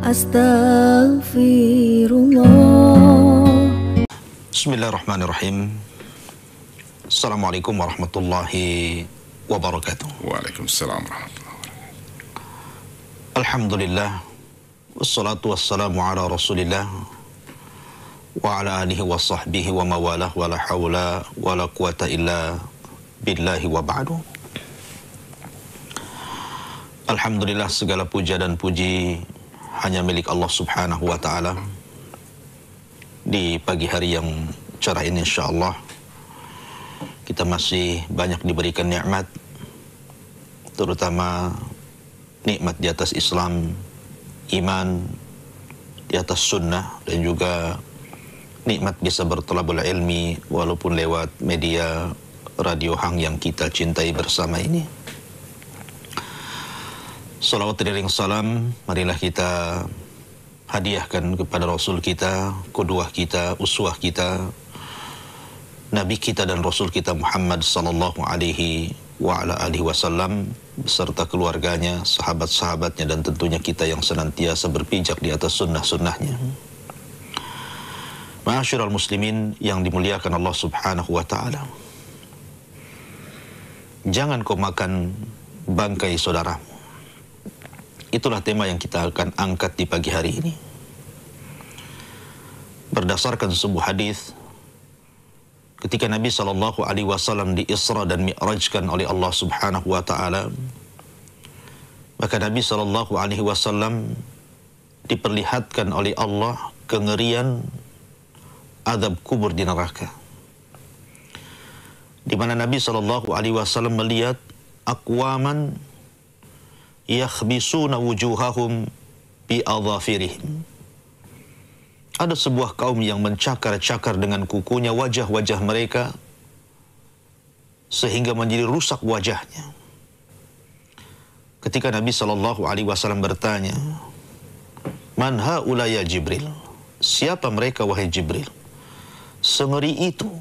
Astaghfirullah. Bismillahirrahmanirrahim. Assalamualaikum warahmatullahi wabarakatuh. Waalaikumsalam warahmatullahi wabarakatuh. Alhamdulillah, wassalatu wassalamu ala rasulillah wa ala alihi wa sahbihi wa mawalah wa la hawla wa la quwata illa billahi wa ba'du. Alhamdulillah, segala puja dan puji hanya milik Allah subhanahu wa ta'ala. Di pagi hari yang cerah ini insyaallah kita masih banyak diberikan nikmat, terutama nikmat di atas Islam, iman, di atas sunnah, dan juga nikmat bisa berthalabul ilmi walaupun lewat media radio Hang yang kita cintai bersama ini. Salawat dan salam marilah kita hadiahkan kepada Rasul kita, qudwah kita, uswah kita, Nabi kita dan Rasul kita Muhammad sallallahu alaihi wa ala alihi wasallam beserta keluarganya, sahabat-sahabatnya, dan tentunya kita yang senantiasa berpijak di atas sunnah-sunnahnya. Ma'asyiral muslimin yang dimuliakan Allah subhanahu wa ta'ala, jangan kau makan bangkai saudaramu. Itulah tema yang kita akan angkat di pagi hari ini. Berdasarkan sebuah hadis, ketika Nabi SAW di Isra dan Mi'rajkan oleh Allah Subhanahu wa taala, maka Nabi SAW diperlihatkan oleh Allah kengerian azab kubur di neraka. Di mana Nabi SAW melihat aqwaman yakhbisuna wujuhahum bi adhafirihim. Ada sebuah kaum yang mencakar-cakar dengan kukunya wajah-wajah mereka sehingga menjadi rusak wajahnya. Ketika Nabi SAW bertanya, "Man haula ya Jibril?" Siapa mereka wahai Jibril? Sengeri itu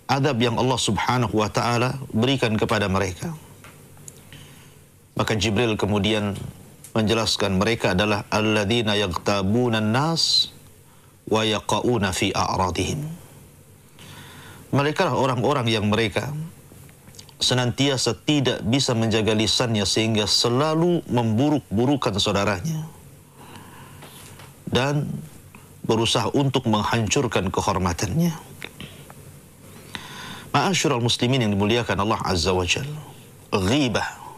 adab yang Allah Subhanahu wa taala berikan kepada mereka. Maka Jibril kemudian menjelaskan mereka adalah alladzina yaghtabuna an-nas wa yaqauna fi a'radihim. Mereka lah orang-orang yang mereka senantiasa tidak bisa menjaga lisannya sehingga selalu memburuk-burukan saudaranya dan berusaha untuk menghancurkan kehormatannya. Ma'asyiral muslimin yang dimuliakan Allah Azza wa Jalla, ghibah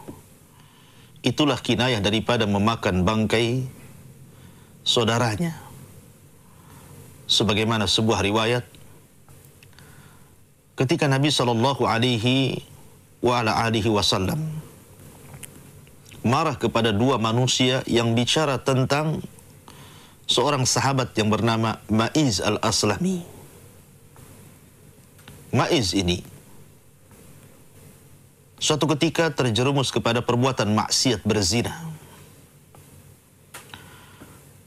itulah kinayah daripada memakan bangkai saudaranya. Sebagaimana sebuah riwayat, ketika Nabi sallallahu alaihi wasallam marah kepada dua manusia yang bicara tentang seorang sahabat yang bernama Ma'iz al-Aslami. Ma'iz ini suatu ketika terjerumus kepada perbuatan maksiat berzina.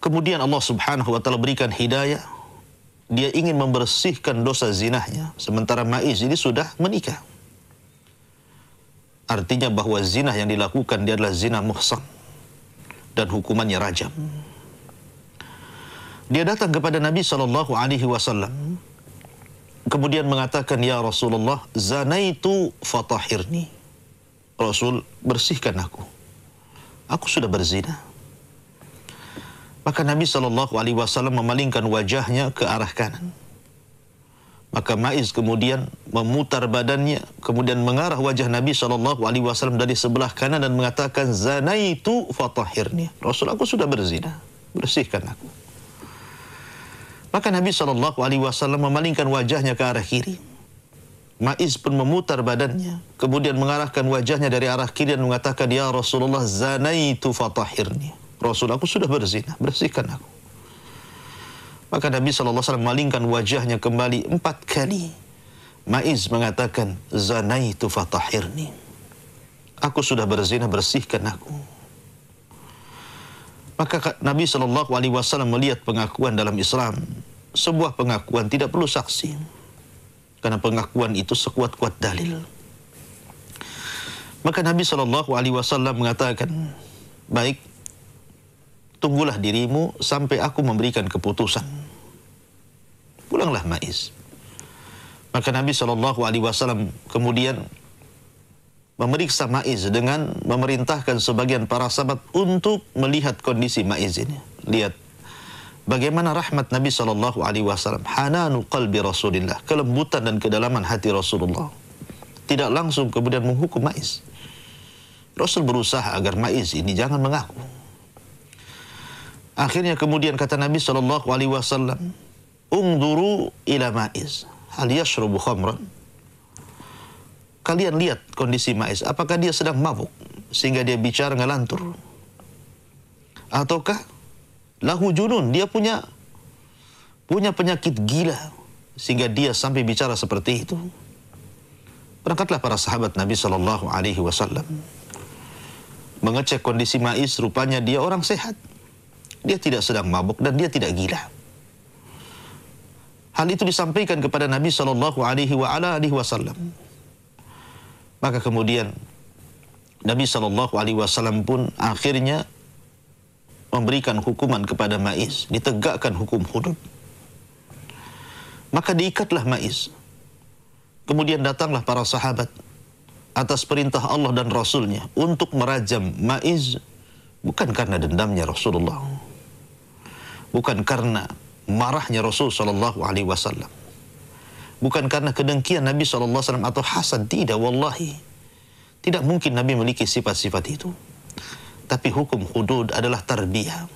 Kemudian Allah Subhanahu wa taala berikan hidayah. Dia ingin membersihkan dosa zinahnya, sementara Ma'iz ini sudah menikah. Artinya bahwa zina yang dilakukan dia adalah zina muhsan dan hukumannya rajam. Dia datang kepada Nabi sallallahu alaihi wasallam kemudian mengatakan, "Ya Rasulullah, zanaitu fatahirni." Rasul, bersihkan aku. Aku sudah berzina. Maka Nabi SAW memalingkan wajahnya ke arah kanan. Maka Ma'iz kemudian memutar badannya, kemudian mengarah wajah Nabi SAW dari sebelah kanan dan mengatakan, "Zanaitu fatahirni." Rasul, aku sudah berzina, bersihkan aku. Maka Nabi SAW memalingkan wajahnya ke arah kiri. Ma'iz pun memutar badannya, kemudian mengarahkan wajahnya dari arah kiri dan mengatakan, "Ya Rasulullah, zanaitu fatahirni." Rasul, aku sudah berzina, bersihkan aku. Maka Nabi SAW memalingkan wajahnya kembali 4 kali. Ma'iz mengatakan, "Zanaitu fatahirni." Aku sudah berzina, bersihkan aku. Maka Nabi SAW melihat pengakuan dalam Islam, sebuah pengakuan tidak perlu saksi. Karena pengakuan itu sekuat-kuat dalil. Maka Nabi SAW mengatakan, baik, tunggulah dirimu sampai aku memberikan keputusan. Pulanglah Ma'iz. Maka Nabi SAW kemudian memeriksa Ma'iz dengan memerintahkan sebagian para sahabat untuk melihat kondisi Ma'iz ini. Lihat bagaimana rahmat Nabi SAW, hananu qalbi Rasulillah, kelembutan dan kedalaman hati Rasulullah. Tidak langsung kemudian menghukum Ma'iz. Rasul berusaha agar Ma'iz ini jangan mengaku. Akhirnya kemudian kata Nabi SAW, ungduru ila Ma'iz, hal yashrubu khamran. Kalian lihat kondisi Ma'iz, apakah dia sedang mabuk sehingga dia bicara ngelantur, ataukah lahu junun, dia punya penyakit gila sehingga dia sampai bicara seperti itu. Berangkatlah para sahabat Nabi SAW mengecek kondisi Ma'iz. Rupanya dia orang sehat, dia tidak sedang mabuk dan dia tidak gila. Hal itu disampaikan kepada Nabi SAW. Maka kemudian Nabi SAW pun akhirnya memberikan hukuman kepada Ma'iz, ditegakkan hukum hudud. Maka diikatlah Ma'iz. Kemudian datanglah para sahabat atas perintah Allah dan Rasulnya untuk merajam Ma'iz, bukan karena dendamnya Rasulullah, bukan karena marahnya Rasul SAW, bukan karena kedengkian Nabi SAW atau hasad. Tidak, wallahi. Tidak mungkin Nabi memiliki sifat-sifat itu. Tapi hukum hudud adalah tarbiyah.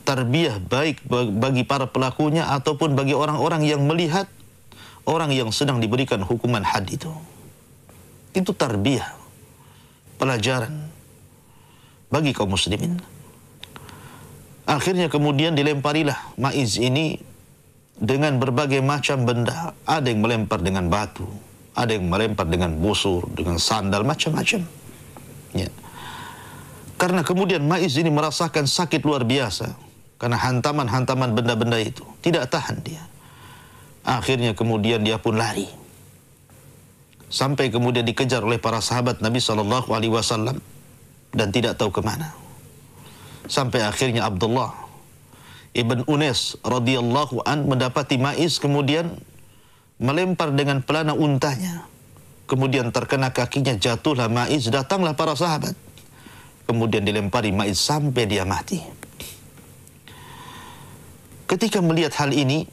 Tarbiyah baik bagi para pelakunya ataupun bagi orang-orang yang melihat orang yang sedang diberikan hukuman had itu. Itu tarbiyah, pelajaran bagi kaum muslimin. Akhirnya kemudian dilemparilah Ma'iz ini dengan berbagai macam benda. Ada yang melempar dengan batu, ada yang melempar dengan busur, dengan sandal, macam-macam. Ya. Karena kemudian Ma'iz ini merasakan sakit luar biasa karena hantaman-hantaman benda-benda itu. Tidak tahan dia. Akhirnya kemudian dia pun lari. Sampai kemudian dikejar oleh para sahabat Nabi SAW dan tidak tahu kemana. Sampai akhirnya Abdullah Ibn Unais radhiyallahu an mendapati Ma'iz kemudian melempar dengan pelana untanya. Kemudian terkena kakinya, jatuhlah Ma'iz. Datanglah para sahabat. Kemudian dilempari Ma'iz sampai dia mati. Ketika melihat hal ini,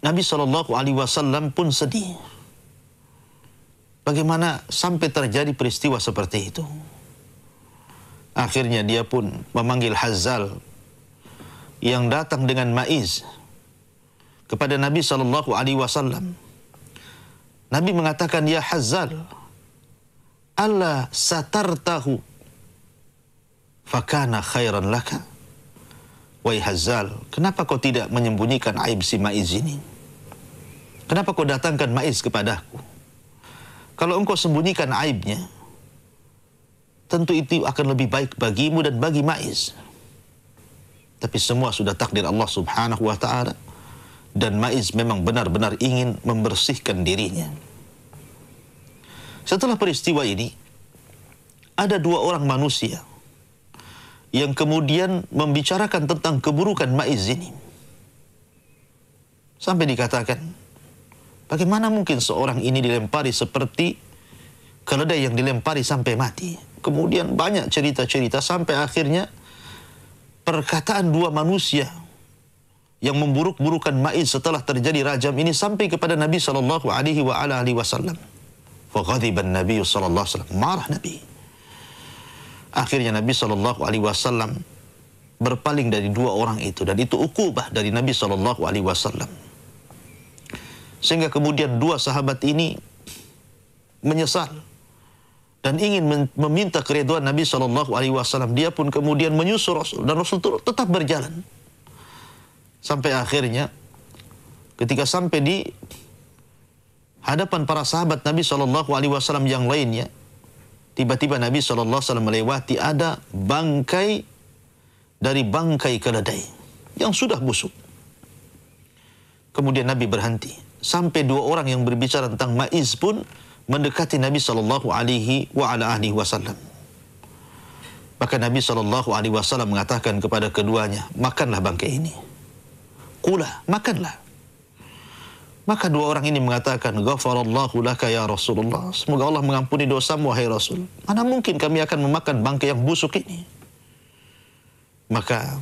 Nabi SAW pun sedih. Bagaimana sampai terjadi peristiwa seperti itu? Akhirnya dia pun memanggil Hazzal yang datang dengan Ma'iz kepada Nabi SAW. Nabi mengatakan, ya Hazzal, alla satartahu fakana khairan laka. Wahai Hazzal, kenapa kau tidak menyembunyikan aib si Ma'iz ini? Kenapa kau datangkan Ma'iz kepadaku? Kalau engkau sembunyikan aibnya, tentu itu akan lebih baik bagimu dan bagi Ma'iz. Tapi semua sudah takdir Allah Subhanahu wa ta'ala, dan Ma'iz memang benar-benar ingin membersihkan dirinya. Setelah peristiwa ini, ada dua orang manusia yang kemudian membicarakan tentang keburukan Ma'iz ini. Sampai dikatakan, bagaimana mungkin seorang ini dilempari seperti keledai yang dilempari sampai mati? Kemudian banyak cerita-cerita sampai akhirnya perkataan dua manusia yang memburuk-burukan Ma'iz setelah terjadi rajam ini sampai kepada Nabi SAW. Faghadiban Nabi SAW, marah Nabi. Akhirnya Nabi SAW berpaling dari dua orang itu, dan itu ukubah dari Nabi SAW. Sehingga kemudian dua sahabat ini menyesal dan ingin meminta keridhaan Nabi SAW. Dia pun kemudian menyusul Rasul, dan Rasul tetap berjalan. Sampai akhirnya ketika sampai di hadapan para sahabat Nabi SAW yang lainnya, tiba-tiba Nabi SAW melewati ada bangkai dari bangkai keledai yang sudah busuk. Kemudian Nabi berhenti. Sampai dua orang yang berbicara tentang Ma'iz pun mendekati Nabi SAW. Maka Nabi SAW mengatakan kepada keduanya, makanlah bangkai ini. Kula, makanlah. Maka dua orang ini mengatakan, Ghafarallahu laka ya Rasulullah. Semoga Allah mengampuni dosamu, wahai Rasul. Mana mungkin kami akan memakan bangkai yang busuk ini? Maka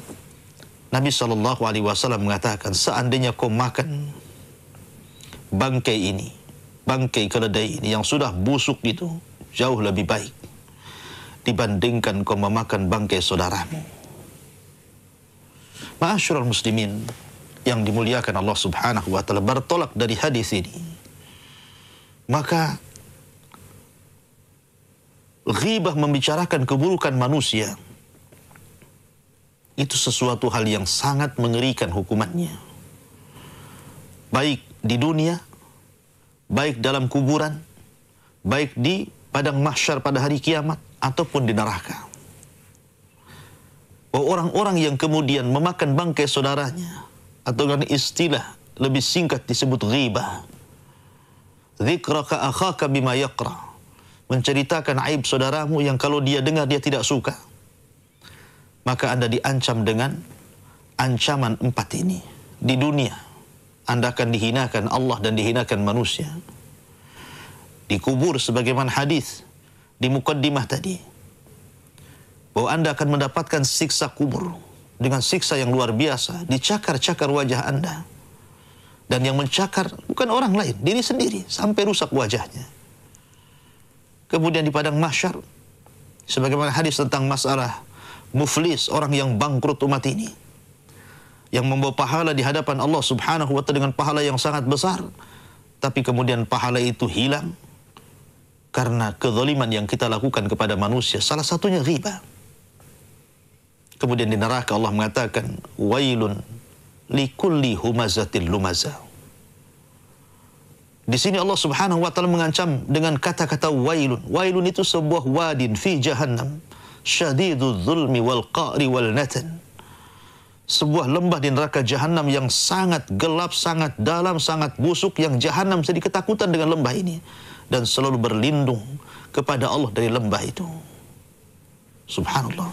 Nabi SAW mengatakan, seandainya kau makan bangkai ini, bangkai keledai ini yang sudah busuk itu, jauh lebih baik dibandingkan kau memakan bangkai saudaramu. Ma'asyiral muslimin yang dimuliakan Allah Subhanahu wa taala, bertolak dari hadis ini, maka ghibah membicarakan keburukan manusia itu sesuatu hal yang sangat mengerikan hukumannya. Baik di dunia, baik dalam kuburan, baik di padang mahsyar pada hari kiamat, ataupun di neraka. Orang-orang yang kemudian memakan bangkai saudaranya, atau dengan istilah lebih singkat disebut ghibah. Dzikraka akhaka bima yaqra. Menceritakan aib saudaramu yang kalau dia dengar dia tidak suka. Maka Anda diancam dengan ancaman 4 ini. Di dunia, Anda akan dihinakan Allah dan dihinakan manusia. Dikubur sebagaimana hadis di mukaddimah tadi, bahwa Anda akan mendapatkan siksa kubur dengan siksa yang luar biasa, dicakar-cakar wajah Anda. Dan yang mencakar bukan orang lain, diri sendiri, sampai rusak wajahnya. Kemudian di padang mahsyar, sebagaimana hadis tentang masalah muflis, orang yang bangkrut umat ini, yang membawa pahala di hadapan Allah Subhanahu wa taala dengan pahala yang sangat besar, tapi kemudian pahala itu hilang karena kezaliman yang kita lakukan kepada manusia, salah satunya ghibah. Kemudian di neraka Allah mengatakan, wailun likulli humazatil lumazah. Di sini Allah Subhanahu wa taala mengancam dengan kata-kata wailun. Wailun itu sebuah wadin fi jahannam, syadidul zulmi wal qa'ri wal natan. Sebuah lembah di neraka jahanam yang sangat gelap, sangat dalam, sangat busuk, yang jahanam jadi ketakutan dengan lembah ini dan selalu berlindung kepada Allah dari lembah itu. Subhanallah.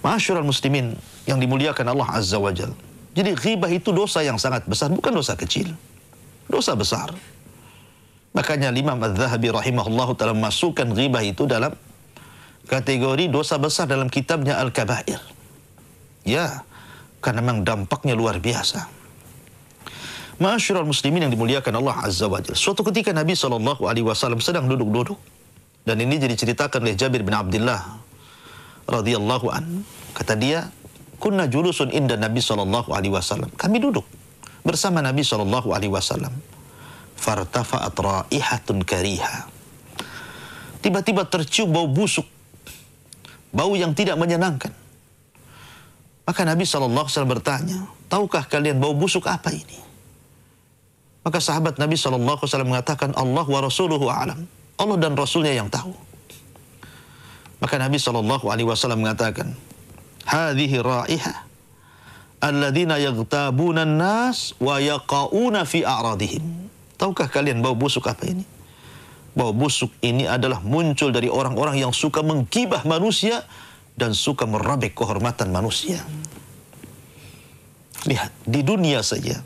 Ma'asyiral muslimin yang dimuliakan Allah Azza wa Jalla. Jadi ghibah itu dosa yang sangat besar, bukan dosa kecil. Dosa besar. Makanya Imam Az-Zahabi rahimahullah ta'ala masukkan ghibah itu dalam kategori dosa besar dalam kitabnya Al-Kabair. Ya, karena memang dampaknya luar biasa. Ma'asyiral muslimin yang dimuliakan Allah Azza wa Jalla. Suatu ketika Nabi SAW sedang duduk-duduk. Dan ini diceritakan oleh Jabir bin Abdullah radhiyallahu an. Kata dia, kunna julusun inda Nabi SAW. Kami duduk bersama Nabi SAW. Fartafa'at raihatun kariha. Tiba-tiba tercium bau busuk. Bau yang tidak menyenangkan. Maka Nabi SAW bertanya, tahukah kalian bau busuk apa ini? Maka sahabat Nabi SAW mengatakan, Allah wa rasuluhu a'lam. Allah dan Rasulnya yang tahu. Maka Nabi SAW mengatakan, hadhihi ra'ihah alladhina yaghtabuna an-nas wa yaqa'una fi a'radihim. Tahukah kalian bau busuk apa ini? Bau busuk ini adalah muncul dari orang-orang yang suka menggibah manusia dan suka merobek kehormatan manusia. Lihat, di dunia saja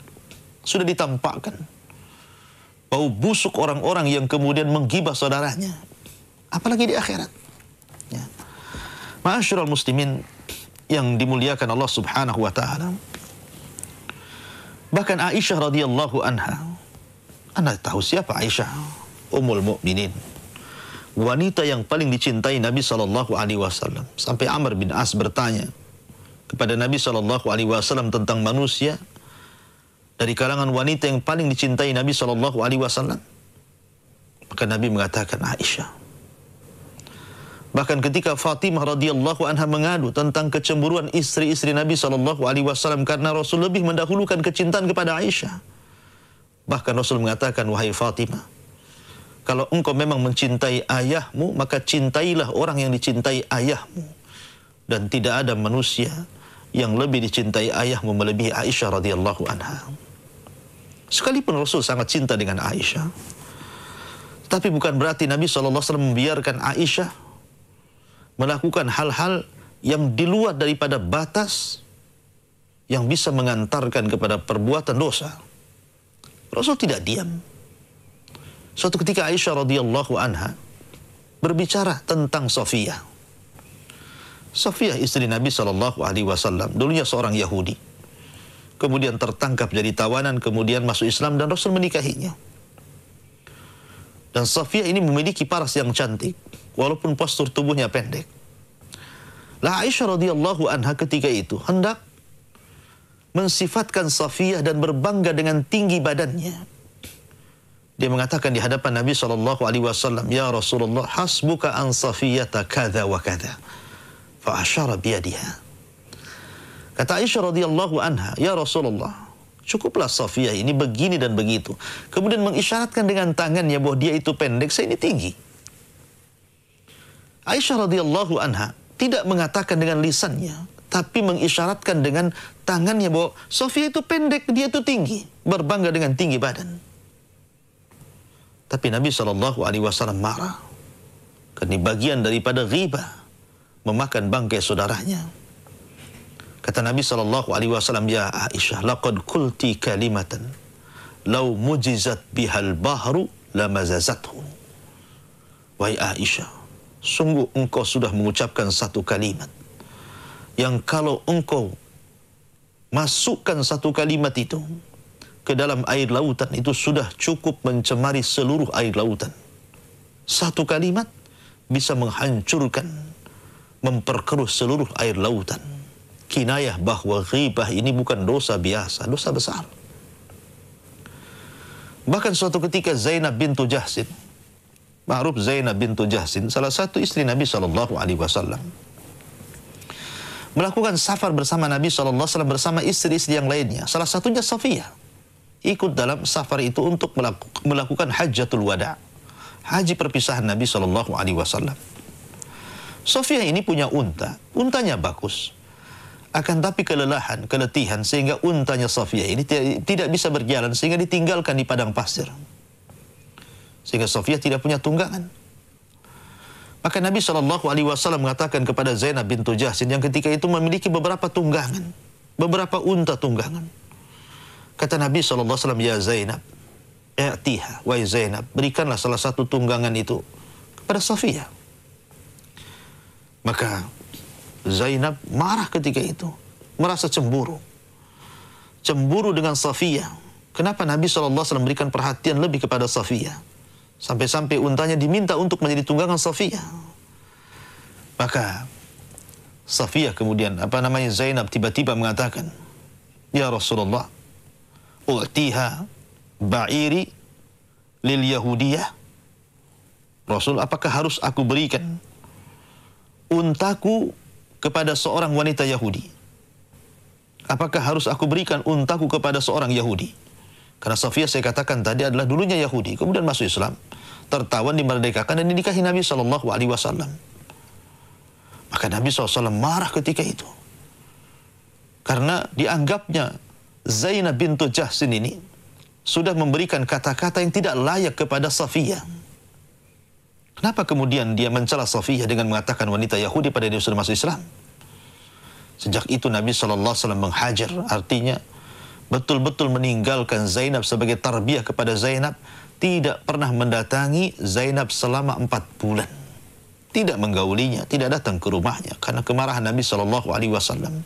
sudah ditampakkan bau busuk orang-orang yang kemudian menggibah saudaranya, apalagi di akhirat. Ya. Ma'asyiral muslimin yang dimuliakan Allah Subhanahu wa taala. Bahkan Aisyah radhiyallahu anha, Anda tahu siapa Aisyah? Ummul Mukminin, wanita yang paling dicintai Nabi SAW. Sampai Amr bin As bertanya kepada Nabi SAW tentang manusia dari kalangan wanita yang paling dicintai Nabi SAW. Maka Nabi mengatakan Aisyah. Bahkan ketika Fatimah radhiyallahu anha mengadu tentang kecemburuan istri-istri Nabi SAW karena Rasul lebih mendahulukan kecintaan kepada Aisyah. Bahkan Rasul mengatakan, wahai Fatimah, kalau engkau memang mencintai ayahmu, maka cintailah orang yang dicintai ayahmu. Dan tidak ada manusia yang lebih dicintai ayahmu melebihi Aisyah radhiyallahu anha. Sekalipun Rasul sangat cinta dengan Aisyah, tapi bukan berarti Nabi SAW membiarkan Aisyah melakukan hal-hal yang di luar daripada batas yang bisa mengantarkan kepada perbuatan dosa. Rasul tidak diam. Suatu ketika Aisyah radhiyallahu anha berbicara tentang Safiyah. Safiyah istri Nabi SAW, dulunya seorang Yahudi. Kemudian tertangkap jadi tawanan, kemudian masuk Islam dan Rasul menikahinya. Dan Safiyah ini memiliki paras yang cantik, walaupun postur tubuhnya pendek. Lah Aisyah radhiyallahu anha ketika itu hendak mensifatkan Safiyah dan berbangga dengan tinggi badannya. Dia mengatakan di hadapan Nabi SAW, "Ya Rasulullah, hasbuka an Safiyata kadza wa kadza." Fa asyara biyadiha. Kata Aisyah radhiyallahu anha, "Ya Rasulullah, cukuplah Safiyah ini begini dan begitu." Kemudian mengisyaratkan dengan tangannya bahwa dia itu pendek, saya ini tinggi. Aisyah radhiyallahu anha tidak mengatakan dengan lisannya, tapi mengisyaratkan dengan tangannya bahwa Safiyah itu pendek, dia itu tinggi, berbangga dengan tinggi badan. Tapi Nabi SAW marah. Karena bagian daripada ghibah, memakan bangkai saudaranya. Kata Nabi SAW, "Ya Aisyah, laqad qulti kalimatan law mujizat bihal bahru lamazazathu." Wahai Aisyah, sungguh engkau sudah mengucapkan satu kalimat yang kalau engkau masukkan satu kalimat itu ke dalam air lautan, itu sudah cukup mencemari seluruh air lautan. Satu kalimat bisa menghancurkan, memperkeruh seluruh air lautan. Kinayah bahwa ghibah ini bukan dosa biasa, dosa besar. Bahkan suatu ketika Zainab bintu Jahsin, ma'ruf Zainab bintu Jahsin, salah satu istri Nabi SAW, melakukan safar bersama Nabi SAW bersama istri-istri yang lainnya. Salah satunya Safiyah. Ikut dalam safar itu untuk melakukan hajjatul wada', haji perpisahan Nabi SAW. Safiyah ini punya unta. Untanya bagus. Akan tapi kelelahan, keletihan, sehingga untanya Safiyah ini tidak bisa berjalan, sehingga ditinggalkan di padang pasir. Sehingga Safiyah tidak punya tunggangan. Maka Nabi SAW mengatakan kepada Zainab bintu Jahsin yang ketika itu memiliki beberapa tunggangan, beberapa unta tunggangan. Kata Nabi SAW, "Ya Zainab, i'tiha, wahai Zainab, berikanlah salah satu tunggangan itu kepada Safiyah." Maka Zainab marah ketika itu, merasa cemburu. Cemburu dengan Safiyah. Kenapa Nabi SAW memberikan perhatian lebih kepada Safiyah? Sampai-sampai untanya diminta untuk menjadi tunggangan Safiyah. Maka Safiyah kemudian, Zainab tiba-tiba mengatakan, "Ya Rasulullah, u'tiha ba'iri lil Yahudiyah." Rasul, apakah harus aku berikan untaku kepada seorang wanita Yahudi? Apakah harus aku berikan untaku kepada seorang Yahudi? Karena Safiyah saya katakan tadi adalah dulunya Yahudi, kemudian masuk Islam, tertawan, dimerdekakan, dan dinikahi Nabi SAW. Maka Nabi SAW marah ketika itu. Karena dianggapnya Zainab bintu Jahsin ini sudah memberikan kata-kata yang tidak layak kepada Safiyah. Kenapa kemudian dia mencela Safiyah dengan mengatakan wanita Yahudi pada dia sudah masuk Islam? Sejak itu Nabi SAW menghajar, artinya betul-betul meninggalkan Zainab sebagai tarbiyah kepada Zainab, tidak pernah mendatangi Zainab selama 4 bulan. Tidak menggaulinya, tidak datang ke rumahnya karena kemarahan Nabi SAW.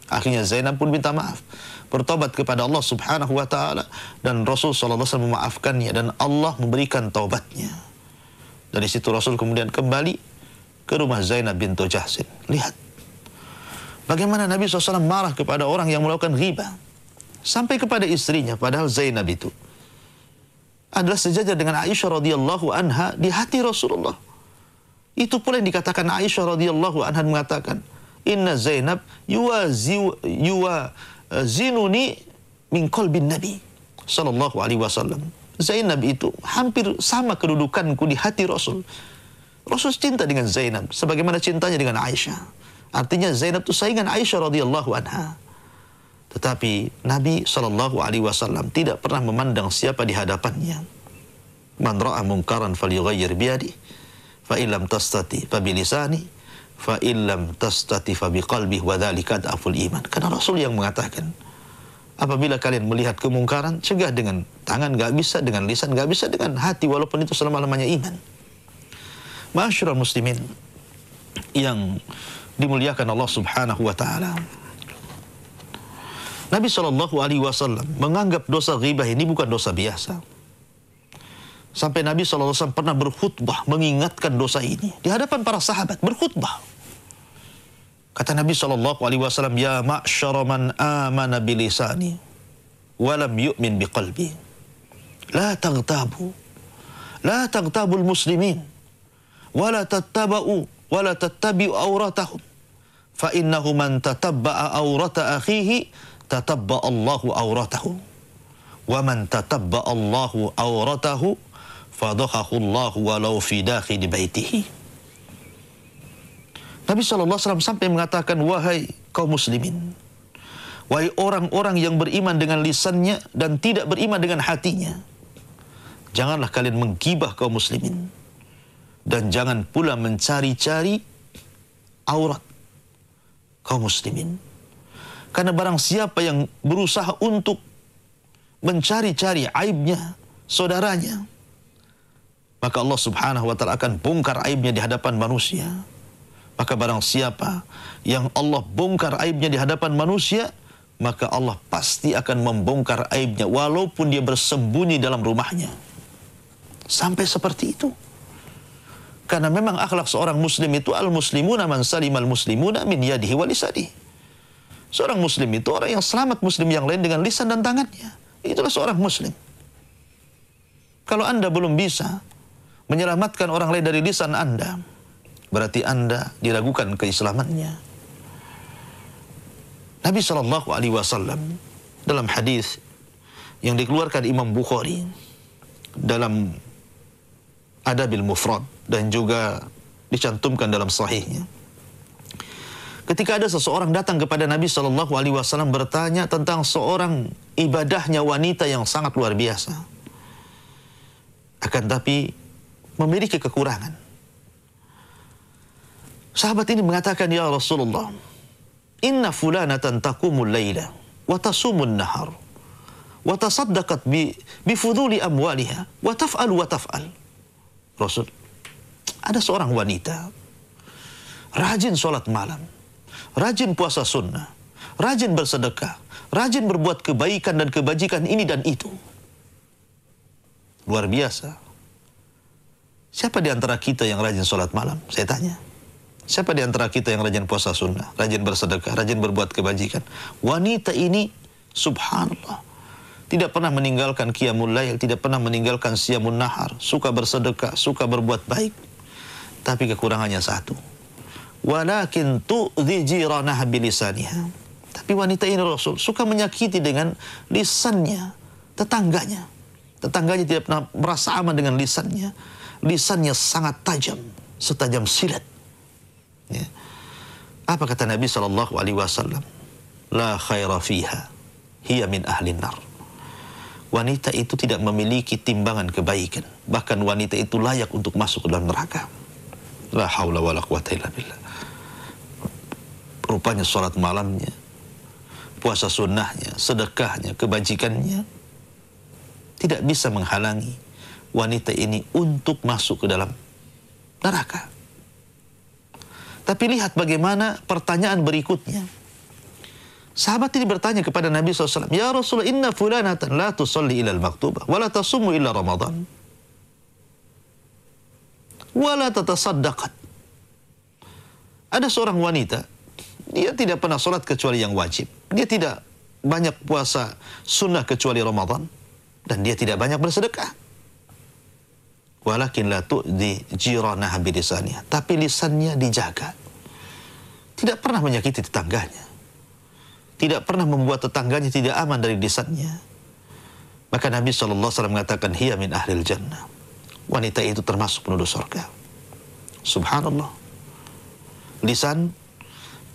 Akhirnya Zainab pun minta maaf, bertobat kepada Allah Subhanahu wa taala, dan Rasul SAW memaafkannya dan Allah memberikan taubatnya. Dari situ Rasul kemudian kembali ke rumah Zainab bintu Jahsin. Lihat bagaimana Nabi SAW marah kepada orang yang melakukan ghibah. Sampai kepada istrinya, padahal Zainab itu adalah sejajar dengan Aisyah radhiyallahu anha di hati Rasulullah. Itu pula yang dikatakan Aisyah radhiyallahu anha, mengatakan, "Inna Zainab yuwazinuni min qalbin Nabi sallallahu alaihi wasallam." Zainab itu hampir sama kedudukanku di hati Rasul. Rasul cinta dengan Zainab sebagaimana cintanya dengan Aisyah. Artinya Zainab itu saingan Aisyah radhiyallahu anha. Tetapi Nabi SAW tidak pernah memandang siapa di hadapannya. "Man ra'a munkaran falyughayyir biyadihi, fa illam tastati fa bilisani, fa illam tastati fa biqalbi wa dzalika aful iman. Karena Rasul yang mengatakan, apabila kalian melihat kemungkaran, cegah dengan tangan nggak bisa, dengan lisan nggak bisa, dengan hati, walaupun itu selama-lamanya iman. Ma'asyiral muslimin yang dimuliakan Allah Subhanahu wa taala. Nabi SAW menganggap dosa ghibah ini bukan dosa biasa. Sampai Nabi SAW pernah berkhutbah mengingatkan dosa ini di hadapan para sahabat, berkhutbah. Kata Nabi SAW, ya ma'syara man amana bilisani walam yu'min biqalbi, la taghtabul muslimin wala tattabi'u awratahum, fa innahu man tatabba'a awrata akhihi tatabba Allahu awratahu, wa man tatabba Allahu awratahu fadakhahu Allahu walau fi dakhili baitihi. Nabi SAW sampai mengatakan, wahai kaum muslimin, wahai orang-orang yang beriman dengan lisannya dan tidak beriman dengan hatinya, janganlah kalian menggibah kaum muslimin dan jangan pula mencari-cari aurat kaum muslimin. Karena barang siapa yang berusaha untuk mencari-cari aibnya saudaranya, maka Allah Subhanahu wa taala akan bongkar aibnya di hadapan manusia. Maka barang siapa yang Allah bongkar aibnya di hadapan manusia, maka Allah pasti akan membongkar aibnya walaupun dia bersembunyi dalam rumahnya. Sampai seperti itu. Karena memang akhlak seorang muslim itu al-muslimuna man salimal muslimuna min yadihi wa lisanihi. Seorang muslim itu orang yang selamat muslim yang lain dengan lisan dan tangannya. Itulah seorang muslim. Kalau Anda belum bisa menyelamatkan orang lain dari lisan Anda, berarti Anda diragukan keislamannya. Nabi SAW dalam hadis yang dikeluarkan Imam Bukhari dalam Adabil Mufrad dan juga dicantumkan dalam sahihnya, ketika ada seseorang datang kepada Nabi SAW bertanya tentang seorang ibadahnya wanita yang sangat luar biasa, akan tapi memiliki kekurangan. Sahabat ini mengatakan, ya Rasulullah, inna fulanatan taqumul laila wa tasumun nahar wa tasaddaqat bi fuduli amwaliha wa taf'al wa taf'al. Rasul, ada seorang wanita rajin sholat malam, rajin puasa sunnah, rajin bersedekah, rajin berbuat kebaikan dan kebajikan ini dan itu. Luar biasa. Siapa di antara kita yang rajin sholat malam? Saya tanya. Siapa di antara kita yang rajin puasa sunnah, rajin bersedekah, rajin berbuat kebajikan? Wanita ini, subhanallah, tidak pernah meninggalkan qiyamul lail, tidak pernah meninggalkan siyamun nahar, suka bersedekah, suka berbuat baik. Tapi kekurangannya satu. Walakin tu'dhi jiranaha bilisaniha. Tapi wanita ini Rasul suka menyakiti dengan lisannya, tetangganya. Tetangganya tidak pernah merasa aman dengan lisannya. Lisannya sangat tajam, setajam silet. Ya. Apa kata Nabi SAW? La khaira fiha, hiya min ahlin nar. Wanita itu tidak memiliki timbangan kebaikan. Bahkan wanita itu layak untuk masuk ke dalam neraka. La haula wa la quwata illa billah. Rupanya sholat malamnya, puasa sunnahnya, sedekahnya, kebajikannya tidak bisa menghalangi wanita ini untuk masuk ke dalam neraka. Tapi lihat bagaimana pertanyaan berikutnya. Sahabat ini bertanya kepada Nabi SAW, ya Rasulullah, inna fulanatan la tusalli ila al-maktubah, wa la tasumu illa Ramadan, wa la tatasaddaqat. Ada seorang wanita, dia tidak pernah sholat kecuali yang wajib. Dia tidak banyak puasa sunnah kecuali Ramadan. Dan dia tidak banyak bersedekah. Walakin la tu'di jiranaha bilisaniha. Tapi lisannya dijaga. Tidak pernah menyakiti tetangganya. Tidak pernah membuat tetangganya tidak aman dari lisannya. Maka Nabi SAW mengatakan, hiya min ahlil jannah. Wanita itu termasuk penduduk surga. Subhanallah. Lisan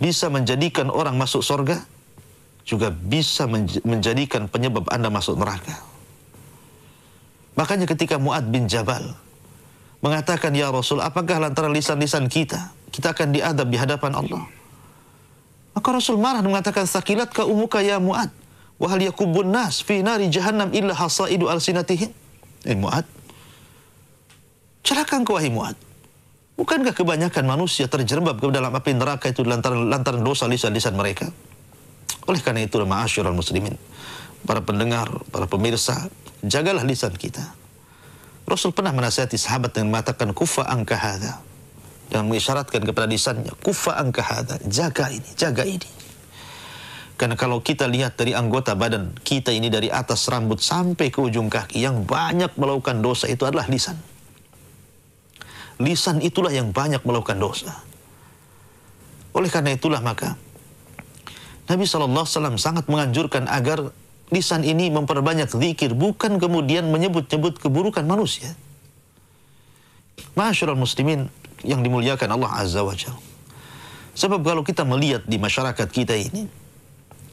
bisa menjadikan orang masuk surga, juga bisa menjadikan penyebab Anda masuk neraka. Makanya ketika Mu'adz bin Jabal mengatakan, ya Rasul, apakah lantaran lisan-lisan kita kita akan diadab di hadapan Allah. Maka Rasul marah dan mengatakan, "Sakilatka umuka ya Mu'ad, wa hal yakubbun nas fi nari jahannam illa hasaidu alsinatihim." Mu'ad, celaka engkau wahai Mu'ad. Bukankah kebanyakan manusia terjerembab ke dalam api neraka itu lantaran dosa lisan-lisan mereka? Oleh karena itu, ma'asyiral muslimin, para pendengar, para pemirsa, jagalah lisan kita. Rasul pernah menasihati sahabat yang mengatakan, "Kufa angka hadza." Dan mengisyaratkan kepada lisannya, "Kufa angka hadza." Jaga ini, jaga ini. Karena kalau kita lihat dari anggota badan kita ini, dari atas rambut sampai ke ujung kaki, yang banyak melakukan dosa itu adalah lisan. Lisan itulah yang banyak melakukan dosa. Oleh karena itulah maka Nabi SAW sangat menganjurkan agar lisan ini memperbanyak zikir, bukan kemudian menyebut-nyebut keburukan manusia. Ma'asyiral muslimin yang dimuliakan Allah Azza wa Jalla. Sebab kalau kita melihat di masyarakat kita ini,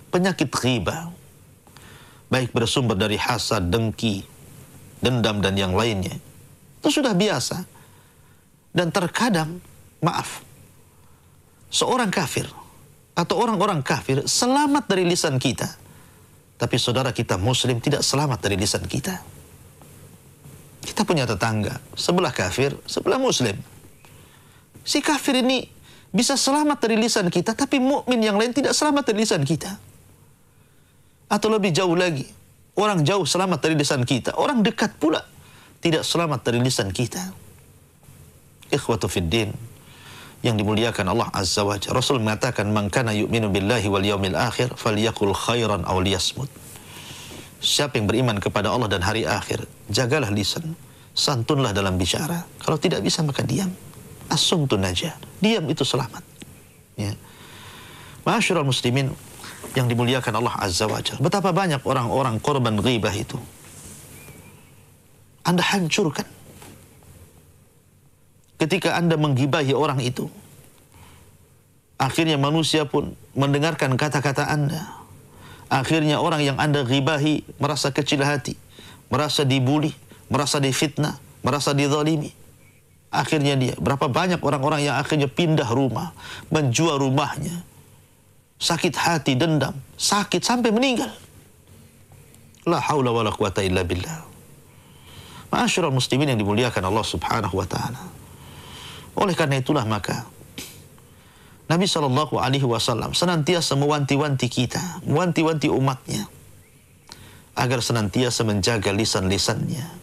penyakit ghibah, baik bersumber dari hasad, dengki, dendam, dan yang lainnya, itu sudah biasa. Dan terkadang, maaf, seorang kafir atau orang-orang kafir selamat dari lisan kita, tapi saudara kita muslim tidak selamat dari lisan kita. Kita punya tetangga, sebelah kafir, sebelah muslim. Si kafir ini bisa selamat dari lisan kita, tapi mukmin yang lain tidak selamat dari lisan kita. Atau lebih jauh lagi, orang jauh selamat dari lisan kita, orang dekat pula tidak selamat dari lisan kita. Ikhwatu fiddin yang dimuliakan Allah Azza wa Jalla. Rasul mengatakan, "Man kana yu'minu billahi wal yaumil akhir falyaqul khairan aw liyasmut." Siapa yang beriman kepada Allah dan hari akhir, jagalah lisan, santunlah dalam bicara. Kalau tidak bisa maka diam. As-sumtu najah. Diam itu selamat. Ya. Ma'asyiral muslimin yang dimuliakan Allah Azza wa Jalla. Betapa banyak orang-orang korban ghibah itu Anda hancurkan ketika Anda menggibahi orang itu. Akhirnya manusia pun mendengarkan kata-kata Anda. Akhirnya orang yang Anda gibahi merasa kecil hati, merasa dibuli, merasa difitnah, merasa dizalimi. Akhirnya dia, berapa banyak orang-orang yang akhirnya pindah rumah, menjual rumahnya, sakit hati, dendam, sakit sampai meninggal. La haula wa la quwata illa billah. Ma'asyiral muslimin yang dimuliakan Allah Subhanahu wa ta'ala. Oleh karena itulah maka Nabi SAW senantiasa mewanti-wanti kita, mewanti-wanti umatnya agar senantiasa menjaga lisan-lisannya.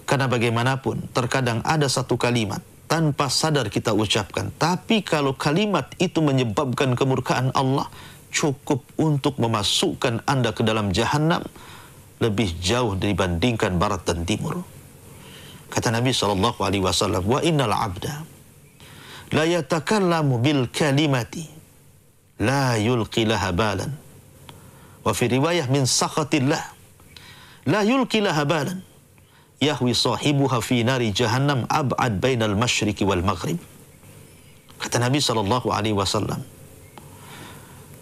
Karena bagaimanapun terkadang ada satu kalimat tanpa sadar kita ucapkan, tapi kalau kalimat itu menyebabkan kemurkaan Allah, cukup untuk memasukkan Anda ke dalam jahanam lebih jauh dibandingkan barat dan timur. Kata Nabi SAW, "Wa innal abda la yatakallamu bil kalimati la yulqi laha balan." Wa fi riwayah min sakhatillah la yulqi laha balan yahwi sahibuha fi nari jahannam ab'ad bainal masyriqi wal maghrib. Kata Nabi SAW,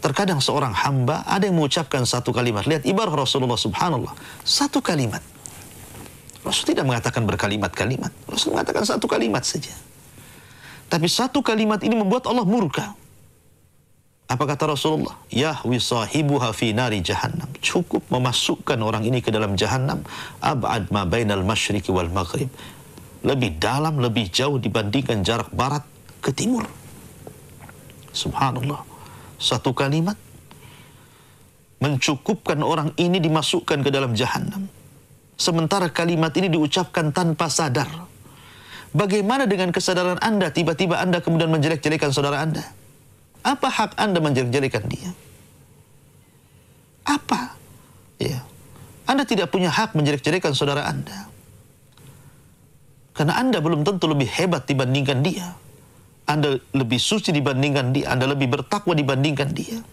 terkadang seorang hamba ada yang mengucapkan satu kalimat. Lihat ibarat Rasulullah, subhanallah, satu kalimat. Rasul tidak mengatakan berkalimat-kalimat. Rasul mengatakan satu kalimat saja. Tapi satu kalimat ini membuat Allah murka. Apa kata Rasulullah? Yahwi sahibuha fi nari jahannam. Cukup memasukkan orang ini ke dalam jahannam. Ab'ad ma bainal masyriqi wal maghrib. Lebih dalam, lebih jauh dibandingkan jarak barat ke timur. Subhanallah. Satu kalimat mencukupkan orang ini dimasukkan ke dalam jahannam. Sementara kalimat ini diucapkan tanpa sadar. Bagaimana dengan kesadaran Anda? Tiba-tiba Anda kemudian menjelek-jelekan saudara Anda. Apa hak Anda menjelek-jelekan dia? Apa? Ya. Anda tidak punya hak menjelek-jelekan saudara Anda. Karena Anda belum tentu lebih hebat dibandingkan dia. Anda lebih suci dibandingkan dia. Anda lebih bertakwa dibandingkan dia.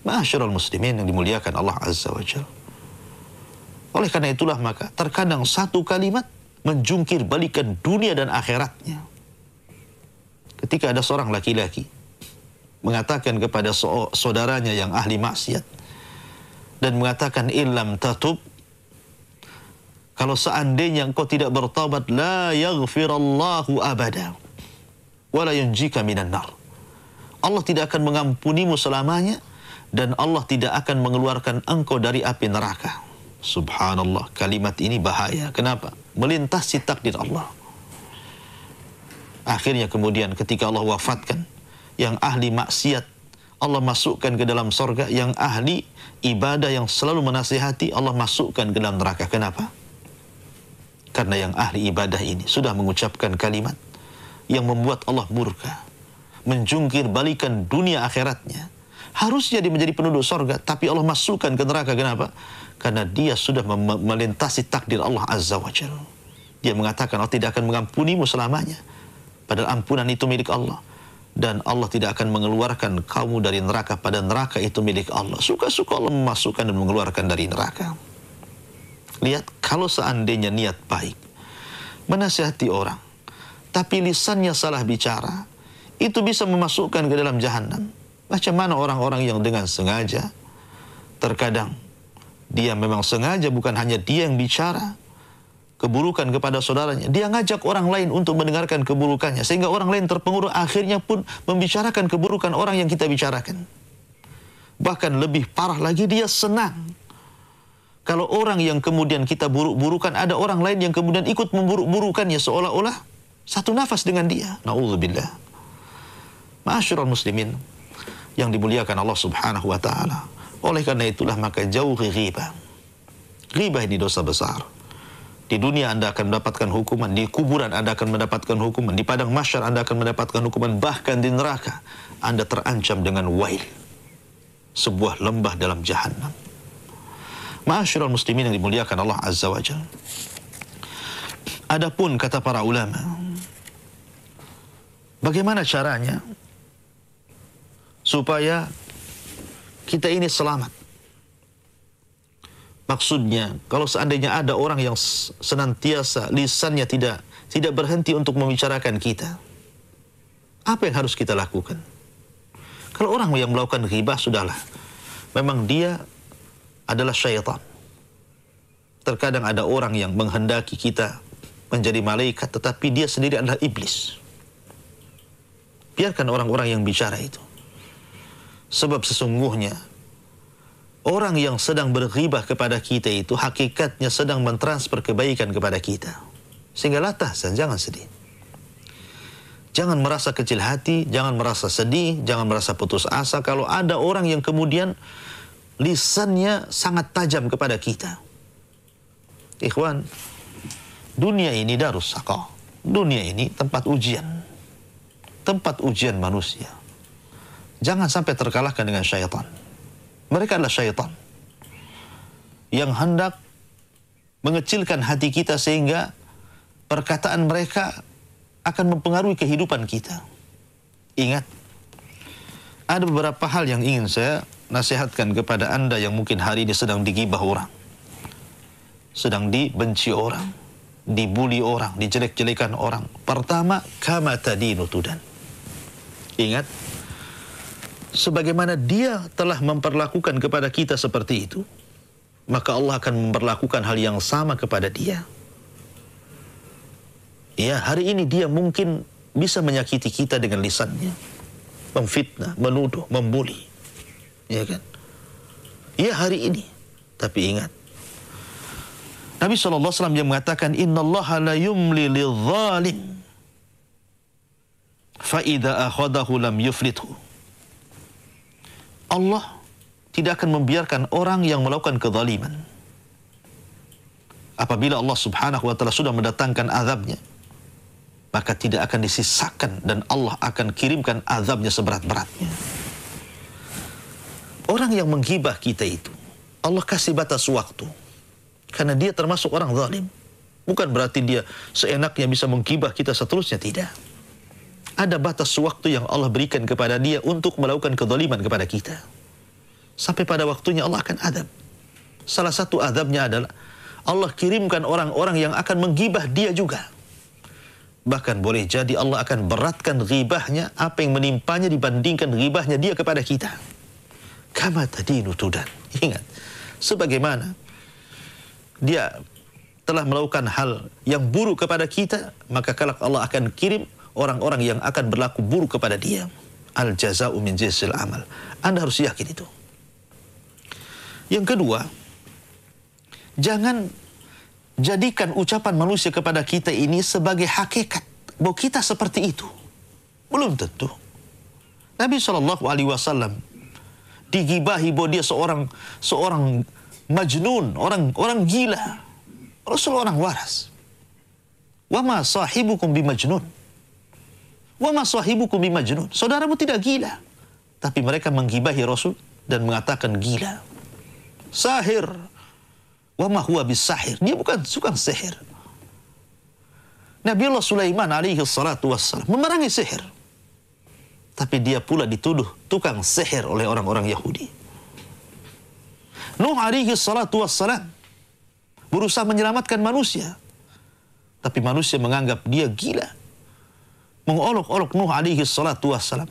Ma'asyiral muslimin yang dimuliakan Allah Azza wa Jalla. Oleh karena itulah maka terkadang satu kalimat menjungkir balikan dunia dan akhiratnya. Ketika ada seorang laki-laki mengatakan kepada saudaranya yang ahli maksiat dan mengatakan, "Illam tatub," kalau seandainya engkau tidak bertaubat, la yaghfirallahu abada. wa la yunjika minan nar. Allah tidak akan mengampunimu selamanya dan Allah tidak akan mengeluarkan engkau dari api neraka. Subhanallah, kalimat ini bahaya. Kenapa? Melintasi takdir Allah. Akhirnya kemudian ketika Allah wafatkan, yang ahli maksiat Allah masukkan ke dalam surga, yang ahli ibadah yang selalu menasihati Allah masukkan ke dalam neraka. Kenapa? Karena yang ahli ibadah ini sudah mengucapkan kalimat yang membuat Allah murka, menjungkir balikan dunia akhiratnya. Harusnya dia menjadi penduduk surga, tapi Allah masukkan ke neraka. Kenapa? Karena dia sudah melintasi takdir Allah Azza wa Jalla. Dia mengatakan Allah tidak akan mengampunimu selamanya, padahal ampunan itu milik Allah. Dan Allah tidak akan mengeluarkan kamu dari neraka, pada neraka itu milik Allah. Suka-suka Allah memasukkan dan mengeluarkan dari neraka. Lihat, kalau seandainya niat baik, menasihati orang, tapi lisannya salah bicara, itu bisa memasukkan ke dalam jahanam. Macam mana orang-orang yang dengan sengaja, terkadang dia memang sengaja, bukan hanya dia yang bicara keburukan kepada saudaranya, dia ngajak orang lain untuk mendengarkan keburukannya, sehingga orang lain terpengaruh, akhirnya pun membicarakan keburukan orang yang kita bicarakan. Bahkan lebih parah lagi, dia senang kalau orang yang kemudian kita buruk-burukan, ada orang lain yang kemudian ikut memburuk-burukannya, seolah-olah satu nafas dengan dia. Na'udzubillah. Ma'asyiral muslimin yang dimuliakan Allah Subhanahu wa ta'ala. Oleh karena itulah maka jauhi ghibah. Ghibah ini dosa besar. Di dunia Anda akan mendapatkan hukuman, di kuburan Anda akan mendapatkan hukuman, di padang mahsyar Anda akan mendapatkan hukuman, bahkan di neraka Anda terancam dengan wail, sebuah lembah dalam jahannam. Ma'asyiral muslimin yang dimuliakan Allah Azza wa Jalla. Adapun kata para ulama, bagaimana caranya supaya kita ini selamat? Maksudnya, kalau seandainya ada orang yang senantiasa lisannya tidak berhenti untuk membicarakan kita, apa yang harus kita lakukan? Kalau orang yang melakukan ghibah, sudahlah, memang dia adalah syaitan. Terkadang ada orang yang menghendaki kita menjadi malaikat, tetapi dia sendiri adalah iblis. Biarkan orang-orang yang bicara itu. Sebab sesungguhnya orang yang sedang berghibah kepada kita itu hakikatnya sedang mentransfer kebaikan kepada kita. Sehingga la tahzan, jangan sedih. Jangan merasa kecil hati, jangan merasa sedih, jangan merasa putus asa kalau ada orang yang kemudian lisannya sangat tajam kepada kita. Ikhwan, dunia ini darus saqah. Dunia ini tempat ujian. Tempat ujian manusia. Jangan sampai terkalahkan dengan syaitan. Mereka adalah syaitan yang hendak mengecilkan hati kita sehingga perkataan mereka akan mempengaruhi kehidupan kita. Ingat, ada beberapa hal yang ingin saya nasihatkan kepada Anda yang mungkin hari ini sedang digibah orang, sedang dibenci orang, dibuli orang, dijelek-jelekan orang. Pertama, kama tadinu tudan. Ingat, sebagaimana dia telah memperlakukan kepada kita seperti itu, maka Allah akan memperlakukan hal yang sama kepada dia. Ya, hari ini dia mungkin bisa menyakiti kita dengan lisannya, memfitnah, menuduh, membuli. Ya kan? Ya, hari ini. Tapi ingat, Nabi SAW yang mengatakan, innallaha la yumli lidh-dhalim fa idza akhadahu lam yuflithu. Allah tidak akan membiarkan orang yang melakukan kezaliman. Apabila Allah Subhanahu wa ta'ala sudah mendatangkan azabnya, maka tidak akan disisakan dan Allah akan kirimkan azabnya seberat-beratnya. Orang yang menghibah kita itu, Allah kasih batas waktu. Karena dia termasuk orang zalim. Bukan berarti dia seenaknya bisa menghibah kita seterusnya, tidak. Ada batas waktu yang Allah berikan kepada dia untuk melakukan kezaliman kepada kita. Sampai pada waktunya Allah akan adab. Salah satu adabnya adalah Allah kirimkan orang-orang yang akan menggibah dia juga. Bahkan boleh jadi Allah akan beratkan ghibahnya, apa yang menimpanya dibandingkan ghibahnya dia kepada kita. Kama tadinu tudan. Ingat, sebagaimana dia telah melakukan hal yang buruk kepada kita, maka kelak Allah akan kirim orang-orang yang akan berlaku buruk kepada dia. Al jaza'u min jinsil amal. Anda harus yakin itu. Yang kedua, jangan jadikan ucapan manusia kepada kita ini sebagai hakikat bahwa kita seperti itu. Belum tentu. Nabi SAW digibahi bahwa dia seorang majnun, orang gila. Rasul orang waras. Wa ma sahibukum bimajnun. Wa ma sahibukum bimajnun. Saudaramu tidak gila. Tapi mereka menggibahi Rasul dan mengatakan gila. Sahir. Wa ma huwa bisahir. Dia bukan suka sihir. Nabiullah Sulaiman alaihi salatu wassalam memerangi sihir. Tapi dia pula dituduh tukang sihir oleh orang-orang Yahudi. Nuh alaihi salatu wassalam berusaha menyelamatkan manusia. Tapi manusia menganggap dia gila. Mengolok-olok Nuh alaihi salatu wassalam.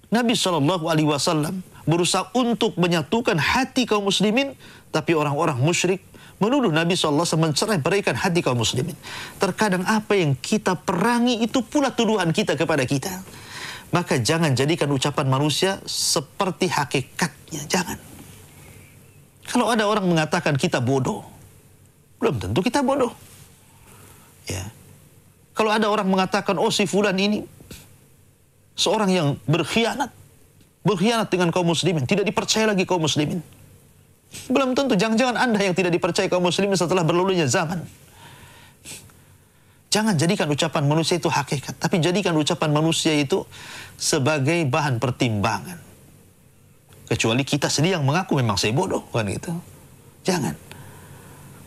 Nabi SAW berusaha untuk menyatukan hati kaum muslimin. Tapi orang-orang musyrik menuduh Nabi SAW mencerai-beraikan hati kaum muslimin. Terkadang apa yang kita perangi itu pula tuduhan kita kepada kita. Maka jangan jadikan ucapan manusia seperti hakikatnya. Jangan. Kalau ada orang mengatakan kita bodoh, belum tentu kita bodoh. Ya. Kalau ada orang mengatakan, oh si fulan ini seorang yang berkhianat dengan kaum muslimin, tidak dipercaya lagi kaum muslimin. Belum tentu, jangan-jangan Anda yang tidak dipercaya kaum muslimin setelah berlalunya zaman. Jangan jadikan ucapan manusia itu hakikat, tapi jadikan ucapan manusia itu sebagai bahan pertimbangan. Kecuali kita sendiri yang mengaku memang saya bodoh, kan gitu. Jangan.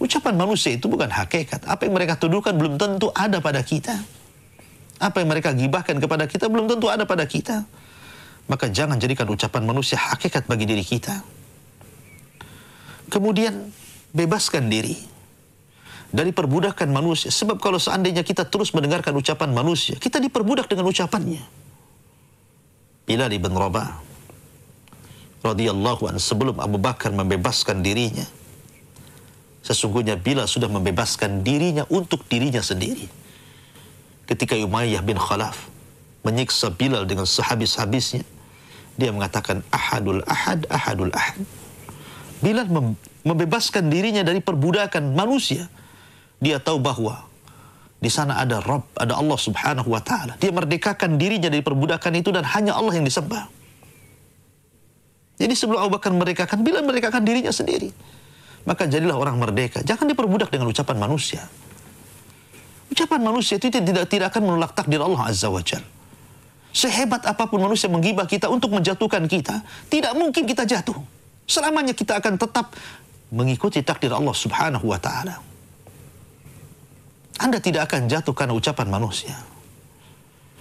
Ucapan manusia itu bukan hakikat. Apa yang mereka tuduhkan belum tentu ada pada kita. Apa yang mereka gibahkan kepada kita belum tentu ada pada kita. Maka jangan jadikan ucapan manusia hakikat bagi diri kita. Kemudian bebaskan diri dari perbudakan manusia. Sebab kalau seandainya kita terus mendengarkan ucapan manusia, kita diperbudak dengan ucapannya. Bilal ibn Rabah radhiyallahu anhu sebelum Abu Bakar membebaskan dirinya, sesungguhnya Bilal sudah membebaskan dirinya untuk dirinya sendiri. Ketika Umayyah bin Khalaf menyiksa Bilal dengan sehabis-habisnya, dia mengatakan ahadul ahad, ahadul ahad. Bilal membebaskan dirinya dari perbudakan manusia. Dia tahu bahwa di sana ada Rabb, ada Allah Subhanahu wa taala. Dia merdekakan dirinya dari perbudakan itu dan hanya Allah yang disembah. Jadi sebelum Abu Bakar merdekakan, Bilal merdekakan dirinya sendiri. Maka jadilah orang merdeka. Jangan diperbudak dengan ucapan manusia. Ucapan manusia itu tidak akan menolak takdir Allah Azza wa Jalla. Sehebat apapun manusia menggibah kita untuk menjatuhkan kita, tidak mungkin kita jatuh. Selamanya kita akan tetap mengikuti takdir Allah Subhanahu wa taala. Anda tidak akan jatuh karena ucapan manusia.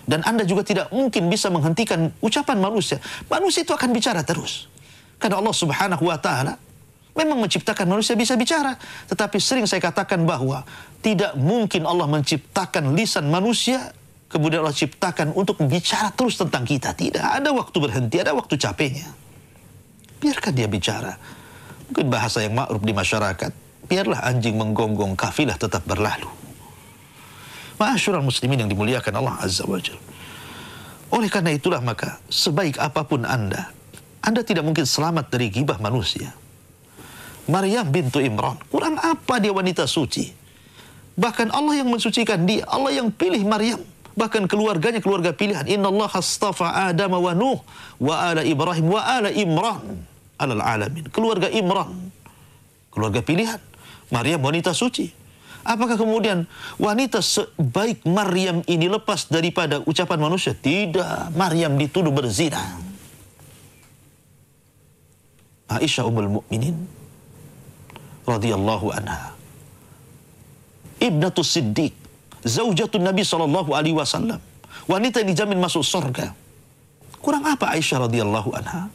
Dan Anda juga tidak mungkin bisa menghentikan ucapan manusia. Manusia itu akan bicara terus. Karena Allah Subhanahu wa taala memang menciptakan manusia bisa bicara. Tetapi sering saya katakan bahwa tidak mungkin Allah menciptakan lisan manusia, kemudian Allah ciptakan untuk bicara terus tentang kita. Tidak, ada waktu berhenti, ada waktu capeknya. Biarkan dia bicara. Mungkin bahasa yang ma'ruf di masyarakat, biarlah anjing menggonggong, kafilah tetap berlalu. Ma'asyiral muslimin yang dimuliakan Allah Azza wa Jalla. Oleh karena itulah maka sebaik apapun Anda tidak mungkin selamat dari gibah manusia. Maryam bintu Imran, kurang apa dia wanita suci? Bahkan Allah yang mensucikan dia, Allah yang pilih Maryam. Bahkan keluarganya keluarga pilihan. Innallaha astafa Adam wa Nuh wa ala Ibrahim wa ala Imran alal alamin. Keluarga Imran, keluarga pilihan. Maryam wanita suci. Apakah kemudian wanita sebaik Maryam ini lepas daripada ucapan manusia? Tidak. Maryam dituduh berzina. Aisyah ummul mukminin radhiyallahu anha, ibnatu Siddiq, zaujatun Nabi sallallahu alaihi wasallam, wanita yang dijamin masuk surga. Kurang apa Aisyah radhiyallahu anha?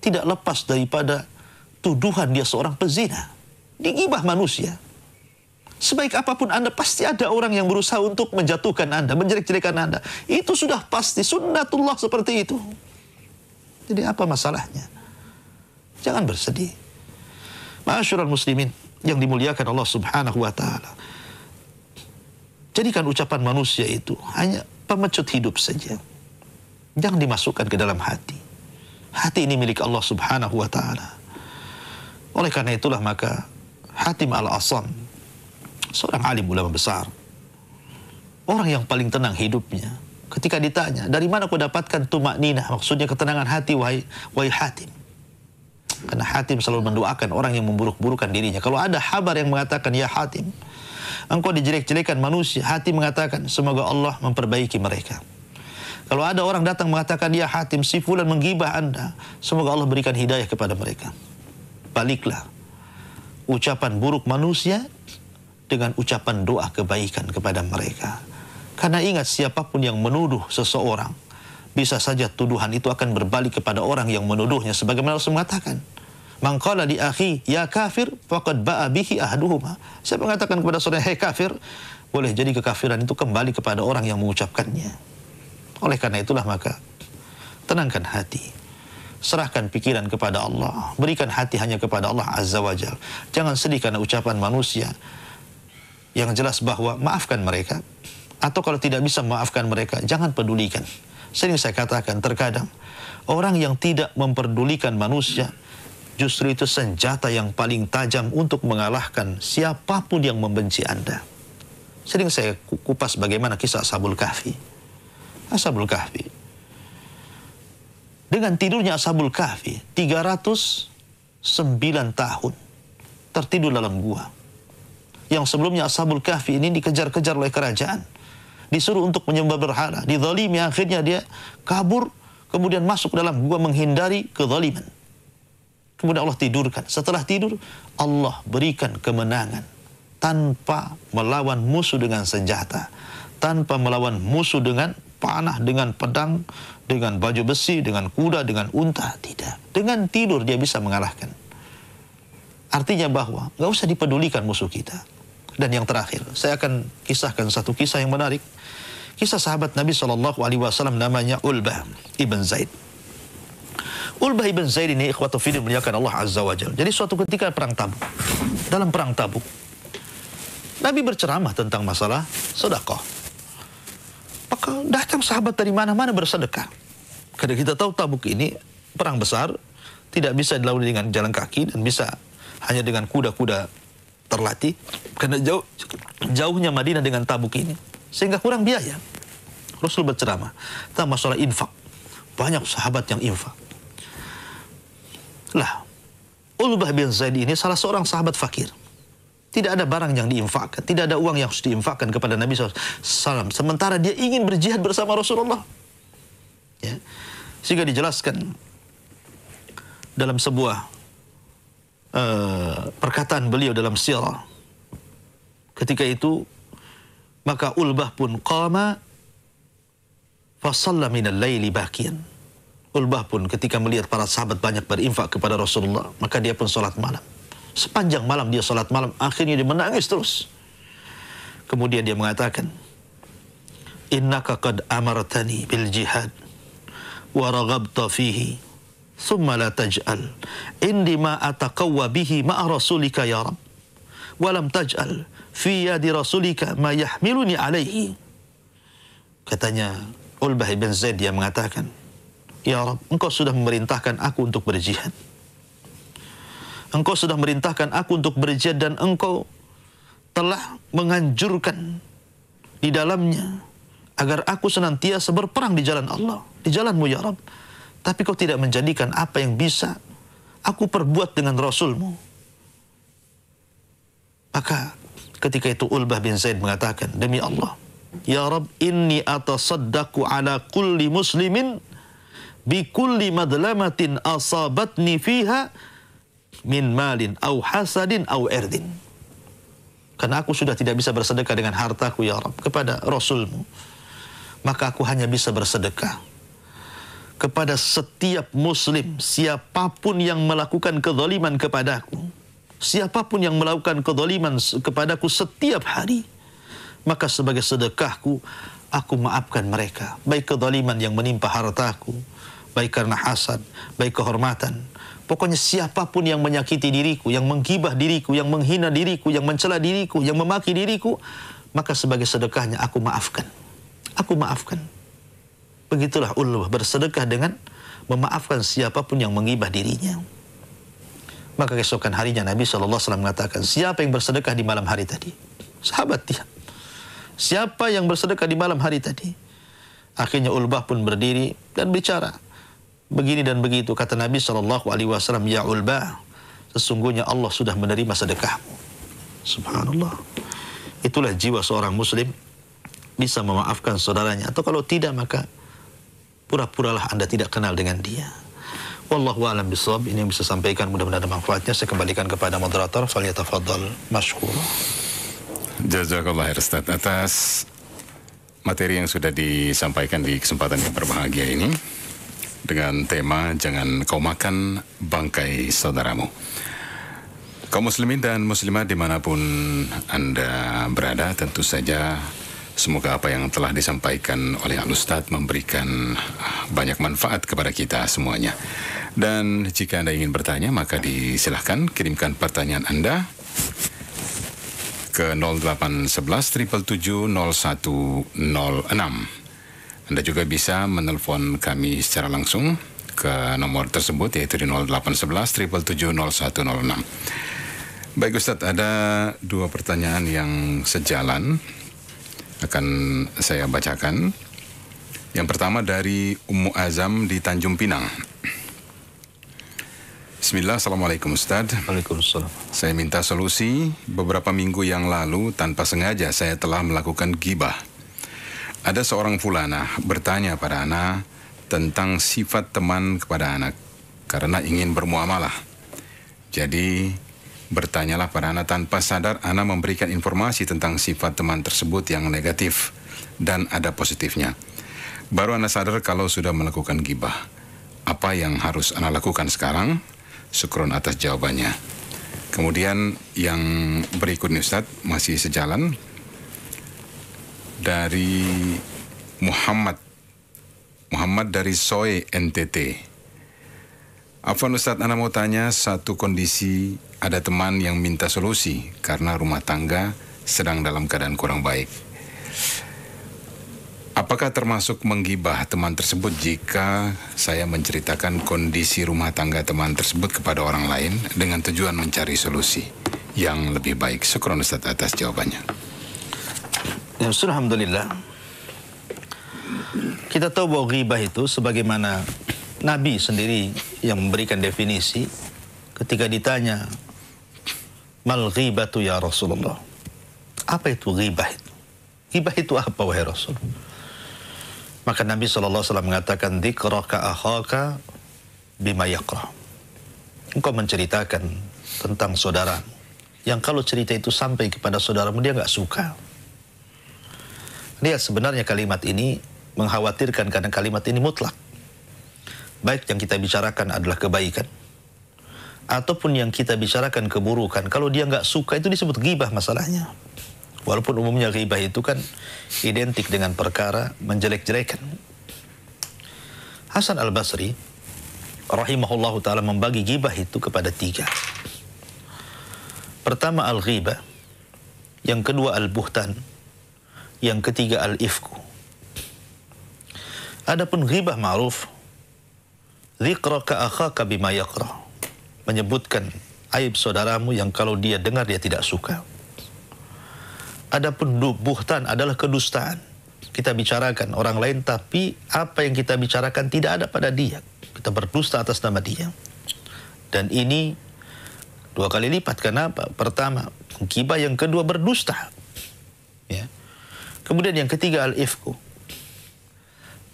Tidak lepas daripada tuduhan dia seorang pezina, digibah manusia. Sebaik apapun Anda, pasti ada orang yang berusaha untuk menjatuhkan Anda, menjelek-jelekan Anda. Itu sudah pasti, sunnatullah seperti itu. Jadi apa masalahnya? Jangan bersedih. Ma'asyiral muslimin yang dimuliakan Allah Subhanahu wa taala. Jadikan ucapan manusia itu hanya pemecut hidup saja. Jangan dimasukkan ke dalam hati. Hati ini milik Allah Subhanahu wa ta'ala. Oleh karena itulah maka Hatim Al-Asam, seorang alim ulama besar, orang yang paling tenang hidupnya, ketika ditanya, dari mana kau dapatkan tumakninah, maksudnya ketenangan hati, wahai Hatim. Karena Hatim selalu mendoakan orang yang memburuk-burukan dirinya. Kalau ada kabar yang mengatakan, ya Hatim, engkau dijelek-jelekan manusia, Hatim mengatakan, semoga Allah memperbaiki mereka. Kalau ada orang datang mengatakan, ya Hatim, si fulan menggibah anda, semoga Allah berikan hidayah kepada mereka. Baliklah ucapan buruk manusia dengan ucapan doa kebaikan kepada mereka. Karena ingat, siapapun yang menuduh seseorang, bisa saja tuduhan itu akan berbalik kepada orang yang menuduhnya. Sebagaimana Rasul mengatakan, man qala li akhi ya kafir faqad ba'a bihi ahaduhuma. Saya mengatakan kepada saudara, hei kafir, boleh jadi kekafiran itu kembali kepada orang yang mengucapkannya. Oleh karena itulah maka tenangkan hati, serahkan pikiran kepada Allah, berikan hati hanya kepada Allah Azza wa Jalla. Jangan sedih karena ucapan manusia. Yang jelas bahwa maafkan mereka, atau kalau tidak bisa memaafkan mereka, jangan pedulikan. Sering saya katakan, terkadang orang yang tidak memperdulikan manusia, justru itu senjata yang paling tajam untuk mengalahkan siapapun yang membenci Anda. Sering saya kupas bagaimana kisah Ashabul Kahfi. Ashabul Kahfi, dengan tidurnya Ashabul Kahfi 309 tahun tertidur dalam gua. Yang sebelumnya Ashabul Kahfi ini dikejar-kejar oleh kerajaan, disuruh untuk menyembah berhala, dizalimi, akhirnya dia kabur, kemudian masuk dalam gua menghindari kezaliman. Kemudian Allah tidurkan. Setelah tidur, Allah berikan kemenangan tanpa melawan musuh dengan senjata, tanpa melawan musuh dengan panah, dengan pedang, dengan baju besi, dengan kuda, dengan unta. Tidak. Dengan tidur dia bisa mengalahkan. Artinya bahwa nggak usah dipedulikan musuh kita. Dan yang terakhir, saya akan kisahkan satu kisah yang menarik. Kisah sahabat Nabi SAW, namanya Ulbah ibn Zaid. Ulbah ibn Zaid ini ikhwatu fiddin muliakan Allah Azza wa Jalla. Jadi suatu ketika perang Tabuk. Dalam perang Tabuk, Nabi berceramah tentang masalah sedekah. Maka datang sahabat dari mana-mana bersedekah. Karena kita tahu Tabuk ini perang besar, tidak bisa dilalui dengan jalan kaki dan bisa hanya dengan kuda-kuda terlatih. Karena jauhnya Madinah dengan Tabuk ini, sehingga kurang biaya. Rasul berceramah tentang masalah infak. Banyak sahabat yang infak. Lah, Ulbah bin Zaid ini salah seorang sahabat fakir. Tidak ada barang yang diinfakkan, tidak ada uang yang harus diinfakkan kepada Nabi SAW. Sementara dia ingin berjihad bersama Rasulullah. Ya. Sehingga dijelaskan dalam sebuah perkataan beliau dalam sirah. Ketika itu, maka Ulbah pun qama fasalla minal laili bakian. Ulbah pun ketika melihat para sahabat banyak berinfak kepada Rasulullah, maka dia pun sholat malam. Sepanjang malam dia sholat malam, akhirnya dia menangis terus. Kemudian dia mengatakan, innaka qad amartani bil jihad wa raghabta fihi thumma la taj'al indi ma ataqawwa bihi ma'a rasulika ya Rabb wa lam taj'al fi yadi rasulika ma yahmiluni alaihi. Katanya Ulbah bin Zaid, dia mengatakan, ya Rabb, engkau sudah memerintahkan aku untuk berjihad. Engkau sudah merintahkan aku untuk berjihad dan engkau telah menganjurkan di dalamnya agar aku senantiasa berperang di jalan Allah, di jalanmu ya Rabb. Tapi kau tidak menjadikan apa yang bisa aku perbuat dengan Rasulmu. Maka ketika itu Ulbah bin Zaid mengatakan, demi Allah, ya Rabb, inni atasaddaqu ala kulli muslimin bi kulli madlamatin asabatni fiha min malin au hasadin au erdin. Karena aku sudah tidak bisa bersedekah dengan hartaku ya Rabb kepada Rasulmu, maka aku hanya bisa bersedekah kepada setiap muslim, siapapun yang melakukan kezaliman kepadaku, siapapun yang melakukan kezaliman kepadaku setiap hari, maka sebagai sedekahku aku maafkan mereka, baik kezaliman yang menimpa hartaku, baik karena hasad, baik kehormatan. Pokoknya siapapun yang menyakiti diriku, yang menggibah diriku, yang menghina diriku, yang mencela diriku, yang memaki diriku, maka sebagai sedekahnya aku maafkan. aku maafkan. Begitulah ulwah, bersedekah dengan memaafkan siapapun yang menggibah dirinya. Maka keesokan harinya Nabi SAW mengatakan, siapa yang bersedekah di malam hari tadi? Sahabat dia, siapa yang bersedekah di malam hari tadi? Akhirnya Ulbah pun berdiri dan bicara, begini dan begitu. Kata Nabi SAW, ya Ulbah, sesungguhnya Allah sudah menerima sedekahmu. Subhanallah. Itulah jiwa seorang muslim, bisa memaafkan saudaranya. Atau kalau tidak, maka pura-puralah Anda tidak kenal dengan dia. Wallahu a'lam bishawab. Ini yang bisa sampaikan, mudah-mudahan ada manfaatnya. Saya kembalikan kepada moderator. Falyatafaddal mashkur. Jazakallah khair Ustaz atas materi yang sudah disampaikan di kesempatan yang berbahagia ini dengan tema jangan kau makan bangkai saudaramu. Kaum muslimin dan muslimat dimanapun Anda berada, tentu saja semoga apa yang telah disampaikan oleh Al-Ustadz memberikan banyak manfaat kepada kita semuanya. Dan jika Anda ingin bertanya, maka disilahkan kirimkan pertanyaan Anda ke 0811 777 0106. Anda juga bisa menelpon kami secara langsung ke nomor tersebut, yaitu di 0811 777 0106. Baik Ustadz, ada dua pertanyaan yang sejalan, akan saya bacakan. Yang pertama dari Ummu Azam di Tanjung Pinang. Bismillah, Assalamualaikum Ustaz. Waalaikumsalam. Saya minta solusi. Beberapa minggu yang lalu tanpa sengaja saya telah melakukan ghibah. Ada seorang fulana bertanya pada ana tentang sifat teman kepada anak karena ingin bermuamalah. Jadi bertanyalah pada ana, tanpa sadar ana memberikan informasi tentang sifat teman tersebut yang negatif dan ada positifnya. Baru ana sadar kalau sudah melakukan ghibah. Apa yang harus ana lakukan sekarang? Syukron atas jawabannya. Kemudian yang berikutnya Ustaz, masih sejalan dari Muhammad dari Soe NTT. Afwan Ustaz, ana mau tanya satu kondisi. Ada teman yang minta solusi karena rumah tangga sedang dalam keadaan kurang baik. Apakah termasuk menggibah teman tersebut jika saya menceritakan kondisi rumah tangga teman tersebut kepada orang lain dengan tujuan mencari solusi yang lebih baik? Syukron Ustaz atas jawabannya. Ya, alhamdulillah. Kita tahu bahwa ghibah itu sebagaimana Nabi sendiri yang memberikan definisi ketika ditanya, mal ghibatu ya Rasulullah. Apa itu ghibah itu? Ghibah itu apa wahai Rasul? Maka Nabi SAW mengatakan, dzikraka akhaka bima yakrah. Engkau menceritakan tentang saudara yang kalau cerita itu sampai kepada saudaramu dia nggak suka. Lihat, sebenarnya kalimat ini mengkhawatirkan karena kalimat ini mutlak. Baik yang kita bicarakan adalah kebaikan ataupun yang kita bicarakan keburukan, kalau dia nggak suka itu disebut ghibah masalahnya. Walaupun umumnya ghibah itu kan identik dengan perkara menjelek-jelekan. Hasan Al-Basri rahimahullahu ta'ala membagi ghibah itu kepada 3. Pertama al-ghibah, yang kedua al-buhtan, yang ketiga al-ifku. Adapun ghibah ma'ruf, dzikraka akhaka bima yakrah, menyebutkan aib saudaramu yang kalau dia dengar dia tidak suka. Adapun buhtan adalah kedustaan. Kita bicarakan orang lain tapi apa yang kita bicarakan tidak ada pada dia. Kita berdusta atas nama dia. Dan ini 2 kali lipat. Kenapa? Pertama, ghibah, yang kedua berdusta. Ya. Kemudian yang ketiga al-ifku.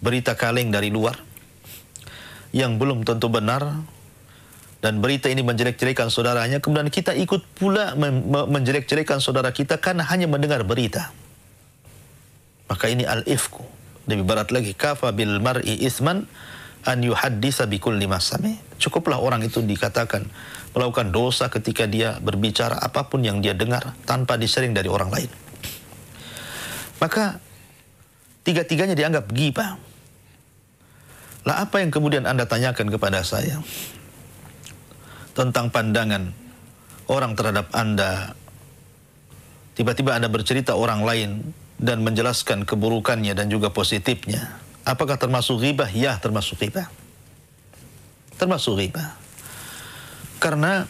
Berita kaleng dari luar yang belum tentu benar. Dan berita ini menjelek-jelekan saudaranya, kemudian kita ikut pula menjelek-jelekan saudara kita karena hanya mendengar berita. Maka ini al-ifku. Lebih berat lagi, kafa bil mar'i itsman an yuhaddisa bikulli ma sami. Cukuplah orang itu dikatakan melakukan dosa ketika dia berbicara apapun yang dia dengar tanpa disering dari orang lain. Maka 3-tiganya dianggap ghibah. Lah apa yang kemudian Anda tanyakan kepada saya tentang pandangan orang terhadap Anda? Tiba-tiba Anda bercerita orang lain dan menjelaskan keburukannya dan juga positifnya. Apakah termasuk ghibah? Ya, termasuk ghibah. Termasuk ghibah. Karena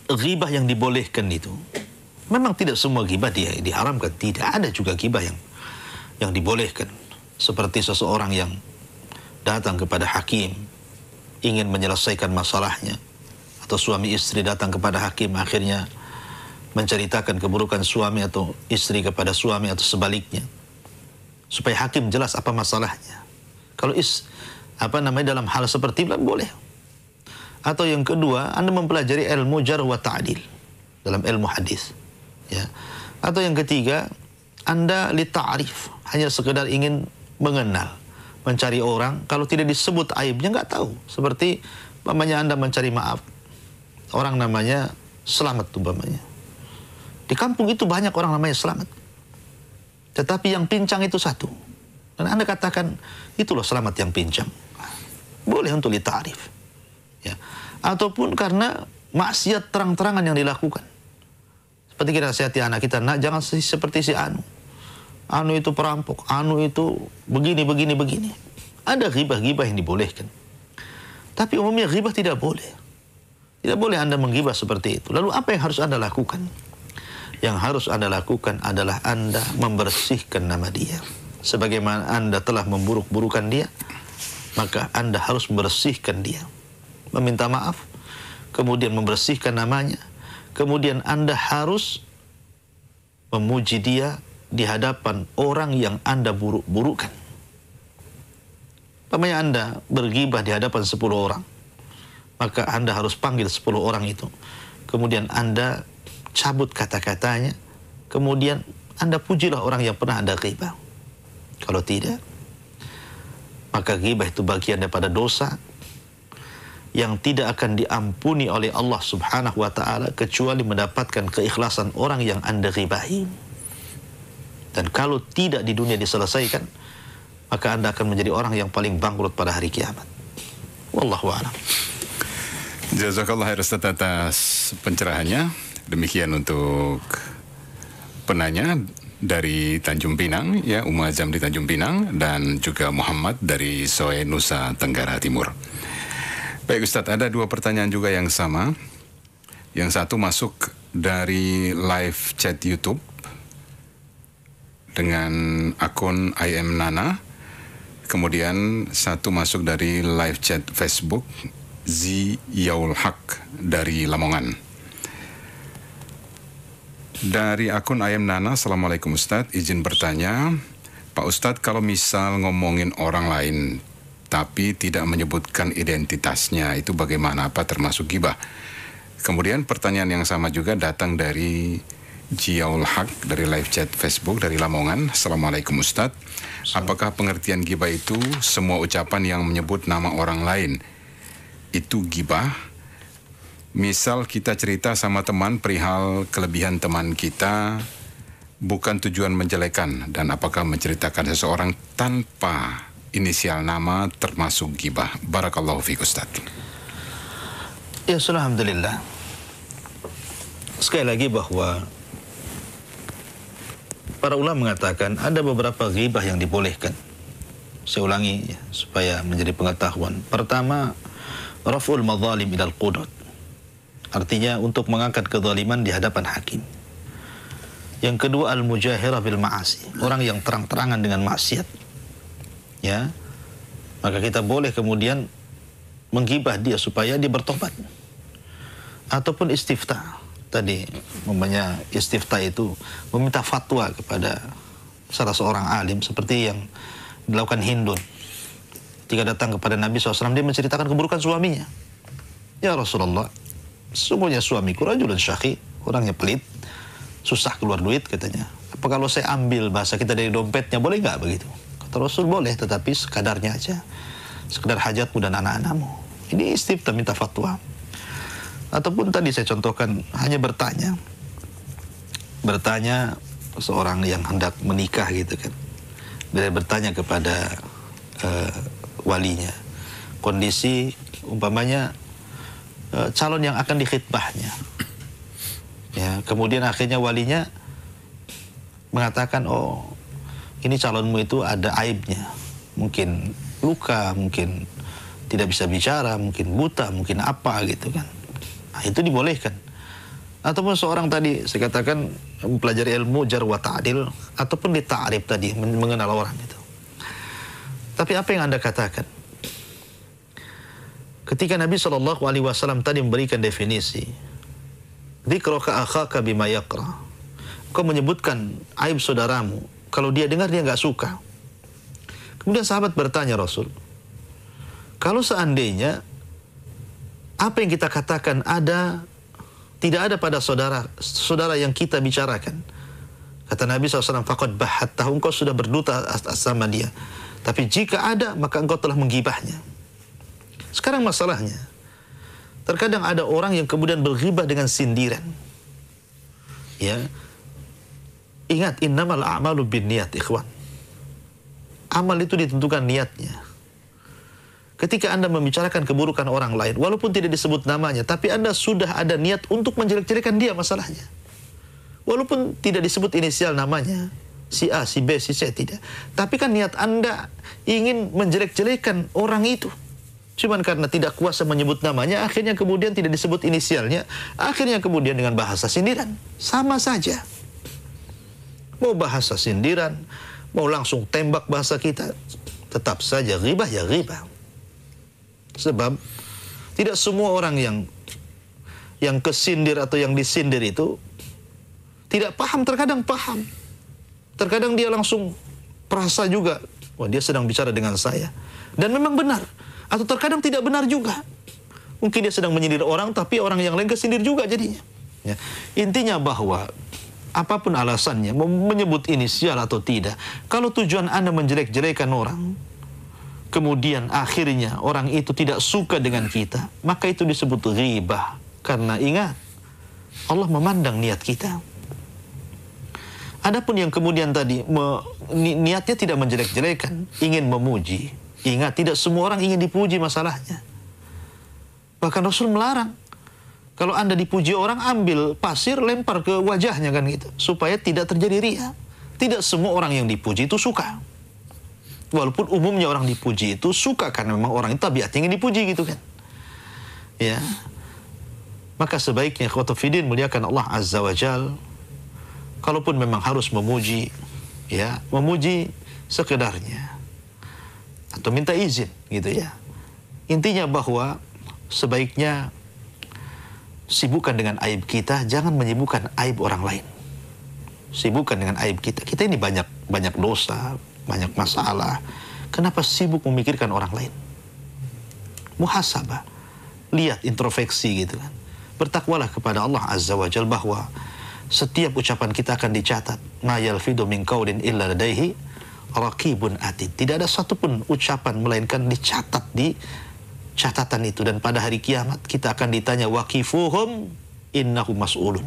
ghibah yang dibolehkan itu, memang tidak semua ghibah dia diharamkan. Tidak, ada juga ghibah yang dibolehkan. Seperti seseorang yang datang kepada hakim, ingin menyelesaikan masalahnya. Atau suami istri datang kepada hakim, akhirnya menceritakan keburukan suami atau istri kepada suami atau sebaliknya. Supaya hakim jelas apa masalahnya. Kalau dalam hal seperti itu boleh. Atau yang kedua, Anda mempelajari ilmu jarh wa ta'dil dalam ilmu hadis. Ya. Atau yang ketiga, Anda li ta'rif, hanya sekedar ingin mengenal, mencari orang, kalau tidak disebut aibnya nggak tahu. Seperti umpamanya Anda mencari maaf, orang namanya Selamat umpamanya. Di kampung itu banyak orang namanya Selamat. Tetapi yang pincang itu satu. Dan Anda katakan, itulah Selamat yang pincang. Boleh untuk li ta'rif. Ya. Ataupun karena maksiat terang-terangan yang dilakukan. Seperti kita nasihati anak kita, nak jangan seperti si Anu. Anu itu perampok, Anu itu begini. Ada ghibah-ghibah yang dibolehkan. Tapi umumnya ghibah tidak boleh. Tidak boleh Anda menggibah seperti itu. Lalu apa yang harus Anda lakukan? Yang harus Anda lakukan adalah Anda membersihkan nama dia. Sebagaimana Anda telah memburuk-burukan dia, maka Anda harus membersihkan dia. Meminta maaf, kemudian membersihkan namanya, kemudian Anda harus memuji dia di hadapan orang yang Anda buruk-burukan. Umpamanya Anda bergibah di hadapan 10 orang, maka Anda harus panggil 10 orang itu. Kemudian Anda cabut kata-katanya, kemudian Anda pujilah orang yang pernah Anda ghibah. Kalau tidak, maka ghibah itu bagian daripada dosa yang tidak akan diampuni oleh Allah Subhanahu wa ta'ala kecuali mendapatkan keikhlasan orang yang Anda ghibahi. Dan kalau tidak di dunia diselesaikan, maka Anda akan menjadi orang yang paling bangkrut pada hari kiamat. Wallahu a'lam. Jazakallah khair Ustaz atas pencerahannya. Demikian untuk penanya dari Tanjung Pinang, ya, Ummu Azam di Tanjung Pinang, dan juga Muhammad dari Soe, Nusa Tenggara Timur. Baik Ustadz, ada 2 pertanyaan juga yang sama. Yang satu masuk dari live chat YouTube dengan akun I Am Nana. Kemudian satu masuk dari live chat Facebook Ziyaul Haq dari Lamongan. Dari akun I Am Nana, Assalamualaikum Ustadz, izin bertanya, Pak Ustadz, kalau misal ngomongin orang lain tapi tidak menyebutkan identitasnya, itu bagaimana? Apa termasuk ghibah? Kemudian pertanyaan yang sama juga datang dari Ziyaul Haq dari live chat Facebook dari Lamongan. Assalamualaikum Ustadz, apakah pengertian ghibah itu semua ucapan yang menyebut nama orang lain itu ghibah? Misal kita cerita sama teman perihal kelebihan teman kita, bukan tujuan menjelekan, dan apakah menceritakan seseorang tanpa inisial nama termasuk ghibah? Barakallahu fiik Ustaz. Ya, alhamdulillah. Sekali lagi bahwa para ulama mengatakan ada beberapa ghibah yang dibolehkan. Saya ulangi ya, supaya menjadi pengetahuan. Pertama, raf'ul madzalim ilal qudud. Artinya untuk mengangkat kezaliman di hadapan hakim. Yang kedua, al-mujahirah bil ma'asi. Orang yang terang-terangan dengan maksiat. Ya, maka kita boleh kemudian menggibah dia supaya dia bertobat. Ataupun istifta. Tadi namanya istifta itu meminta fatwa kepada salah seorang alim seperti yang dilakukan Hindun. Jika datang kepada Nabi SAW, dia menceritakan keburukan suaminya. Ya Rasulullah, sesungguhnya suamiku rajulun syakhi, orangnya pelit, susah keluar duit katanya. Apa kalau saya ambil, bahasa kita, dari dompetnya, boleh nggak begitu? Kata Rasul, boleh, tetapi sekadarnya aja. Sekedar hajatmu dan anak-anakmu. Ini istifta, minta fatwa. Ataupun tadi saya contohkan, hanya bertanya. Bertanya seorang yang hendak menikah gitu kan. Dia bertanya kepada walinya. Kondisi umpamanya calon yang akan dikhitbahnya. Ya, kemudian akhirnya walinya mengatakan, oh ini calonmu itu ada aibnya, mungkin luka, mungkin tidak bisa bicara, mungkin buta, mungkin apa gitu kan. Nah, itu dibolehkan. Ataupun seorang tadi saya katakan mempelajari ilmu jar wa ta'dil ataupun di ta'rif tadi, mengenal orang itu. Tapi apa yang Anda katakan? Ketika Nabi SAW tadi memberikan definisi, dzikraka akhaka bima yaqra. Kau menyebutkan aib saudaramu, kalau dia dengar dia nggak suka. Kemudian sahabat bertanya Rasul, kalau seandainya apa yang kita katakan tidak ada pada saudara yang kita bicarakan. Kata Nabi SAW, faqad bahattahu, engkau sudah berdusta atas sama dia. Tapi jika ada, maka engkau telah menggibahnya. Sekarang masalahnya, terkadang ada orang yang kemudian berghibah dengan sindiran. Ya, ingat, innamal a'malu binniyat, ikhwan. Amal itu ditentukan niatnya. Ketika Anda membicarakan keburukan orang lain, walaupun tidak disebut namanya, tapi Anda sudah ada niat untuk menjelek-jelekan dia masalahnya. Walaupun tidak disebut inisial namanya, si A, si B, si C, tidak. Tapi kan niat Anda ingin menjelek-jelekan orang itu. Cuman karena tidak kuasa menyebut namanya, akhirnya kemudian tidak disebut inisialnya, akhirnya kemudian dengan bahasa sindiran. Sama saja. Mau bahasa sindiran, mau langsung tembak bahasa kita, tetap saja ghibah ya ghibah. Sebab tidak semua orang yang kesindir atau yang disindir itu tidak paham, terkadang paham. Terkadang dia langsung perasa juga, wah dia sedang bicara dengan saya. Dan memang benar. Atau terkadang tidak benar juga. Mungkin dia sedang menyindir orang, tapi orang yang lain kesindir juga jadinya. Ya. Intinya bahwa apapun alasannya, menyebut inisial atau tidak, kalau tujuan Anda menjelek-jelekan orang, kemudian akhirnya orang itu tidak suka dengan kita, maka itu disebut ghibah. Karena ingat, Allah memandang niat kita. Adapun yang kemudian tadi niatnya tidak menjelek-jelekan, ingin memuji. Ingat, tidak semua orang ingin dipuji masalahnya. Bahkan Rasul melarang. Kalau Anda dipuji orang, ambil pasir, lempar ke wajahnya kan gitu. Supaya tidak terjadi riya. Tidak semua orang yang dipuji itu suka. Walaupun umumnya orang dipuji itu suka, karena memang orang itu tabiatnya ingin dipuji gitu kan. Ya. Maka sebaiknya khotofidin muliakan Allah Azza wa Jal. Kalaupun memang harus memuji, ya, memuji sekedarnya. Atau minta izin gitu ya. Intinya bahwa sebaiknya sibukkan dengan aib kita, jangan menyibukkan aib orang lain. Sibukkan dengan aib kita. Kita ini banyak dosa, banyak masalah. Kenapa sibuk memikirkan orang lain? Muhasabah. Lihat, introspeksi gitu kan. Bertakwalah kepada Allah Azza wa Jal bahwa setiap ucapan kita akan dicatat. Ma yalfidu min qaulin illa ladaihi raqibun atid. Tidak ada satupun ucapan melainkan dicatat di catatan itu, dan pada hari kiamat kita akan ditanya waqifuhum innahum mas'ulun.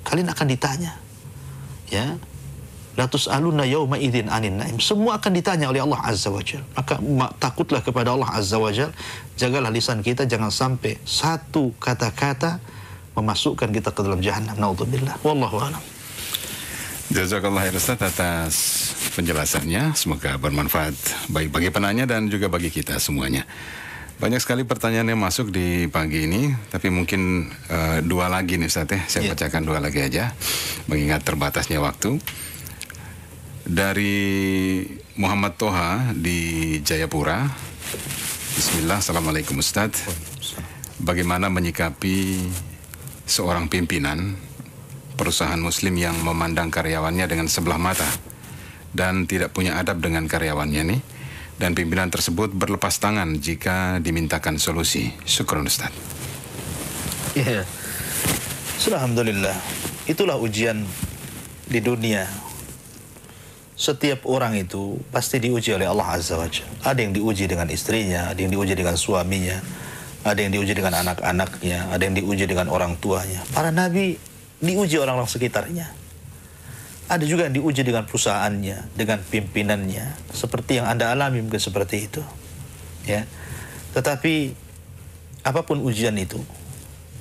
Kalian akan ditanya. Ya. La tus'aluna yauma idzin 'anin na'im. Semua akan ditanya oleh Allah Azza wa Jalla. Maka takutlah kepada Allah Azza wa Jalla. Jagalah lisan kita jangan sampai satu kata-kata memasukkan kita ke dalam jahannam. Naudzubillah. Wallahu a'lam. Jazakallah khair Ustaz atas penjelasannya. Semoga bermanfaat baik bagi penanya dan juga bagi kita semuanya. Banyak sekali pertanyaan yang masuk di pagi ini, tapi mungkin dua lagi nih Ustaz ya. Saya bacakan dua lagi aja, mengingat terbatasnya waktu. Dari Muhammad Toha di Jayapura. Bismillah, Assalamualaikum Ustaz. Bagaimana menyikapi seorang pimpinan perusahaan muslim yang memandang karyawannya dengan sebelah mata dan tidak punya adab dengan karyawannya nih, dan pimpinan tersebut berlepas tangan jika dimintakan solusi. Syukron Ustaz. Iya. Alhamdulillah. Itulah ujian di dunia. Setiap orang itu pasti diuji oleh Allah Azza wa Jalla. Ada yang diuji dengan istrinya, ada yang diuji dengan suaminya, ada yang diuji dengan anak-anaknya, ada yang diuji dengan orang tuanya. Para nabi diuji orang-orang sekitarnya. Ada juga yang diuji dengan perusahaannya, dengan pimpinannya, seperti yang Anda alami mungkin seperti itu. Ya. Tetapi apapun ujian itu,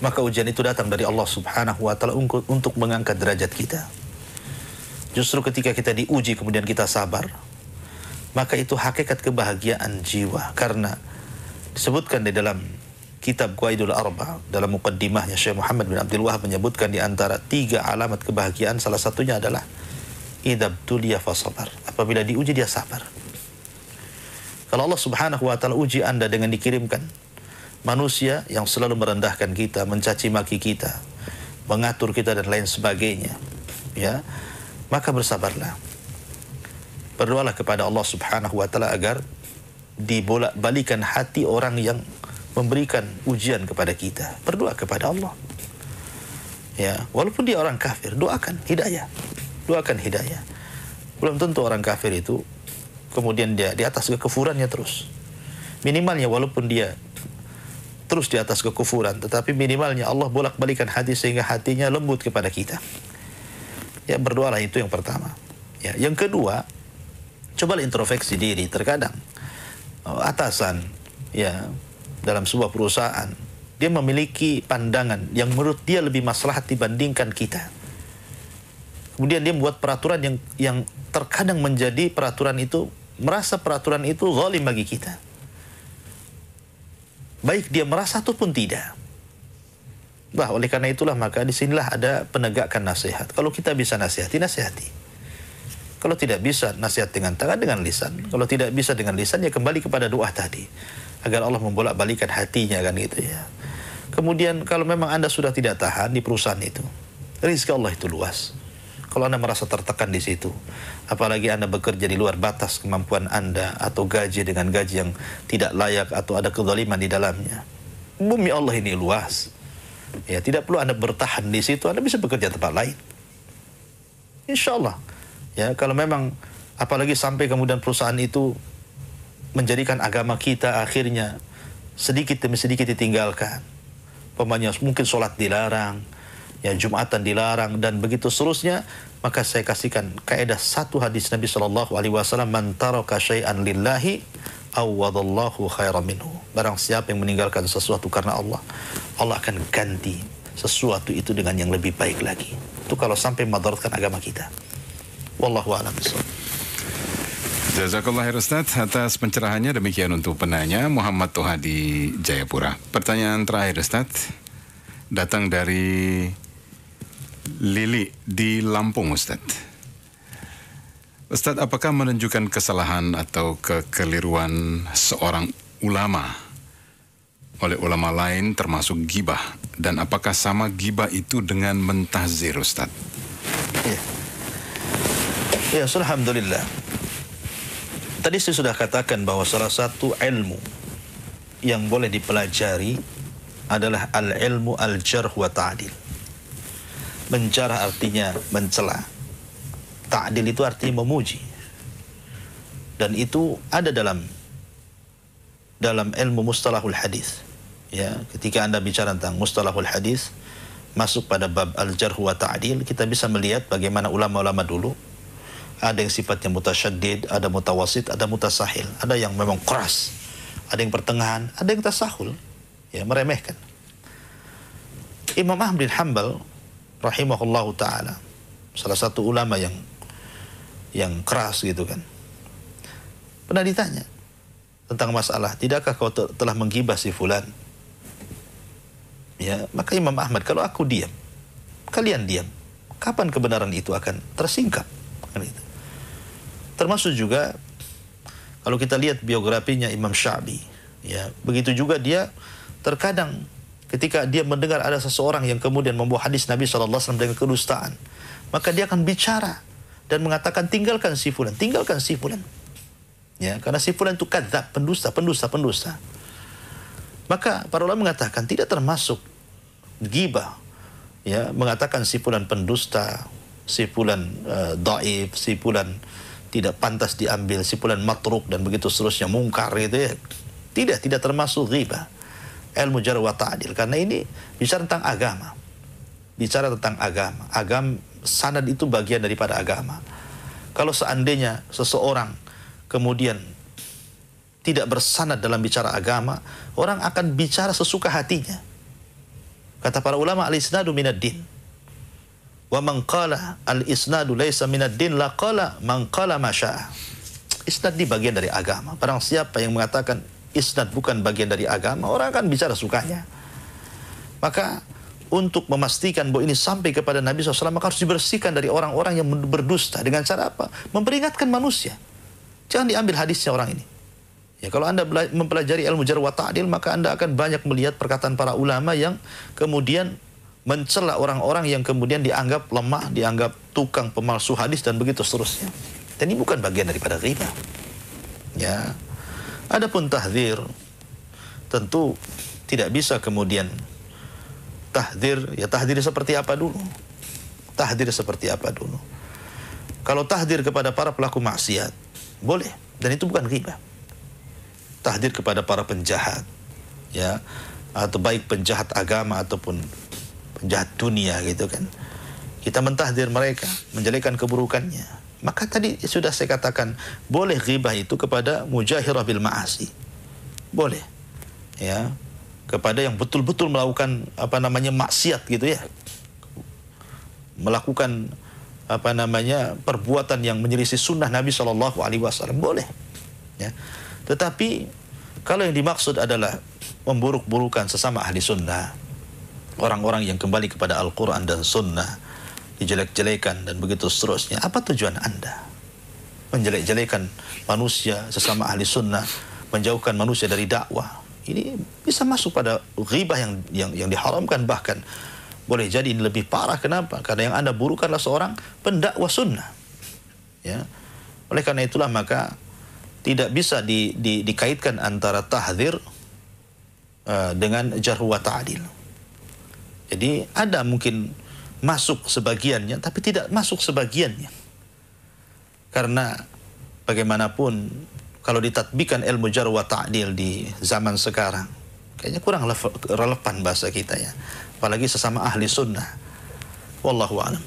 maka ujian itu datang dari Allah Subhanahu wa taala untuk mengangkat derajat kita. Justru ketika kita diuji kemudian kita sabar, maka itu hakikat kebahagiaan jiwa. Karena disebutkan di dalam kitab Qawaidul Arba, dalam muqaddimahnya Syekh Muhammad bin Abdul Wahab menyebutkan di antara 3 alamat kebahagiaan, salah satunya adalah idabtuliya fasabar. Apabila diuji dia sabar. Kalau Allah Subhanahu wa taala uji Anda dengan dikirimkan manusia yang selalu merendahkan kita, mencaci maki kita, mengatur kita dan lain sebagainya, ya, maka bersabarlah. Berdoalah kepada Allah Subhanahu wa taala agar dibolak-balikan hati orang yang memberikan ujian kepada kita. Berdoa kepada Allah. Ya, walaupun dia orang kafir, doakan hidayah. Doakan hidayah. Belum tentu orang kafir itu kemudian dia di atas kekufurannya terus. Minimalnya walaupun dia terus di atas kekufuran, tetapi minimalnya Allah bolak-balikan hati sehingga hatinya lembut kepada kita. Ya, berdoalah, itu yang pertama. Ya, yang kedua, cobalah introspeksi diri. Terkadang atasan, ya, dalam sebuah perusahaan, dia memiliki pandangan yang menurut dia lebih maslahat dibandingkan kita. Kemudian dia membuat peraturan yang terkadang menjadi peraturan itu, merasa peraturan itu zalim bagi kita. Baik dia merasa ataupun tidak. Bah, oleh karena itulah maka disinilah ada penegakan nasihat. Kalau kita bisa nasihati, nasihati. Kalau tidak bisa, nasihat dengan tangan, dengan lisan. Kalau tidak bisa dengan lisan, ya kembali kepada doa tadi, agar Allah membolak-balikan hatinya, kan gitu ya. Kemudian kalau memang Anda sudah tidak tahan di perusahaan itu, rezeki Allah itu luas. Kalau Anda merasa tertekan di situ, apalagi Anda bekerja di luar batas kemampuan Anda, atau gaji dengan gaji yang tidak layak, atau ada kezaliman di dalamnya, bumi Allah ini luas. Ya, tidak perlu Anda bertahan di situ, Anda bisa bekerja tempat lain. Insya Allah. Ya, kalau memang apalagi sampai kemudian perusahaan itu menjadikan agama kita akhirnya sedikit demi sedikit ditinggalkan. Pemanya mungkin sholat dilarang, ya, Jumatan dilarang, dan begitu seterusnya, maka saya kasihkan kaidah satu hadis Nabi SAW, man taraka syai'an lillahi awwadallahu khairan minhu. Barang siapa yang meninggalkan sesuatu karena Allah, Allah akan ganti sesuatu itu dengan yang lebih baik lagi. Itu kalau sampai madaratkan agama kita. Wallahu a'lam bishawab. Jazakallah khair Ustaz atas pencerahannya. Demikian untuk penanya Muhammad Toha di Jayapura. Pertanyaan terakhir Ustaz datang dari Lili di Lampung Ustaz. Ustaz, apakah menunjukkan kesalahan atau kekeliruan seorang ulama oleh ulama lain termasuk gibah, dan apakah sama gibah itu dengan mentahzir Ustaz? Ya, alhamdulillah. Tadi saya sudah katakan bahwa salah satu ilmu yang boleh dipelajari adalah al-ilmu al-jarh wa ta'dil. Menjarah artinya mencela. Ta'dil itu artinya memuji. Dan itu ada dalam ilmu mustalahul hadis. Ya, ketika Anda bicara tentang mustalahul hadis, masuk pada bab al-jarh wa ta'dil, kita bisa melihat bagaimana ulama-ulama dulu. Ada yang sifatnya mutasyaddid, ada mutawasit, ada mutasahil. Ada yang memang keras, ada yang pertengahan, ada yang tasahul, ya, meremehkan. Imam Ahmad bin Hanbal rahimahullahu ta'ala, salah satu ulama yang keras gitu kan, pernah ditanya tentang masalah, tidakkah kau telah menggibah si fulan? Ya, maka Imam Ahmad, kalau aku diam, kalian diam, kapan kebenaran itu akan tersingkap? Kan itu. Termasuk juga kalau kita lihat biografinya Imam Sya'bi, ya, begitu juga dia terkadang ketika dia mendengar ada seseorang yang kemudian membawa hadis Nabi SAW dengan kedustaan, maka dia akan bicara dan mengatakan tinggalkan si fulan, tinggalkan si fulan. Ya, karena si fulan itu kadzab, pendusta. Maka para ulama mengatakan tidak termasuk ghibah, ya, mengatakan si fulan pendusta, si fulan dhaif, si fulan tidak pantas diambil, si fulan matruk, dan begitu seterusnya, mungkar gitu ya. Tidak termasuk ghibah. Ilmu jarh wa ta'dil, karena ini bicara tentang agama. Bicara tentang agama. Agama, sanad itu bagian daripada agama. Kalau seandainya seseorang kemudian tidak bersanad dalam bicara agama, orang akan bicara sesuka hatinya. Kata para ulama, al-isnadu minad din. Wa man qala al-isnadu laysa minad din la qala man qala ma syaa. Isnad di bagian dari agama. Barang siapa yang mengatakan isnad bukan bagian dari agama, orang akan bicara sukanya. Maka untuk memastikan bahwa ini sampai kepada Nabi SAW, maka harus dibersihkan dari orang-orang yang berdusta. Dengan cara apa? Memperingatkan manusia. Jangan diambil hadisnya orang ini. Ya, kalau Anda mempelajari ilmu jarh wa ta'dil, maka Anda akan banyak melihat perkataan para ulama yang kemudian mencela orang-orang yang kemudian dianggap lemah, dianggap tukang pemalsu hadis, dan begitu seterusnya. Dan ini bukan bagian daripada ghibah. Ya. Adapun tahdzir, tentu tidak bisa kemudian tahdzir, ya tahdzir seperti apa dulu? Tahdzir seperti apa dulu? Kalau tahdzir kepada para pelaku maksiat, boleh, dan itu bukan ghibah. Tahdzir kepada para penjahat, ya, atau baik penjahat agama ataupun penjahat dunia gitu kan. Kita mentahdzir mereka, menjelekan keburukannya. Maka tadi sudah saya katakan, boleh ghibah itu kepada mujahirah bil ma'asi. Boleh. Ya. Kepada yang betul-betul melakukan maksiat gitu ya. Melakukan perbuatan yang menyelisih sunnah Nabi SAW, boleh. Ya. Tetapi kalau yang dimaksud adalah memburuk-burukan sesama ahli sunnah, orang-orang yang kembali kepada Al-Quran dan sunnah, dijelek-jelekan dan begitu seterusnya, apa tujuan Anda? Menjelek-jelekan manusia sesama ahli sunnah, menjauhkan manusia dari dakwah. Ini bisa masuk pada ghibah yang diharamkan, bahkan boleh jadi ini lebih parah. Kenapa? Karena yang Anda burukanlah seorang pendakwah sunnah. Ya. Oleh karena itulah maka tidak bisa dikaitkan antara tahdzir dengan jarh wa ta'dil. Jadi ada mungkin masuk sebagiannya, tapi tidak masuk sebagiannya. Karena bagaimanapun kalau ditatbikan ilmu jarh wa ta'dil di zaman sekarang, kayaknya kurang relevan bahasa kita ya. Apalagi sesama ahli sunnah. Wallahu a'lam.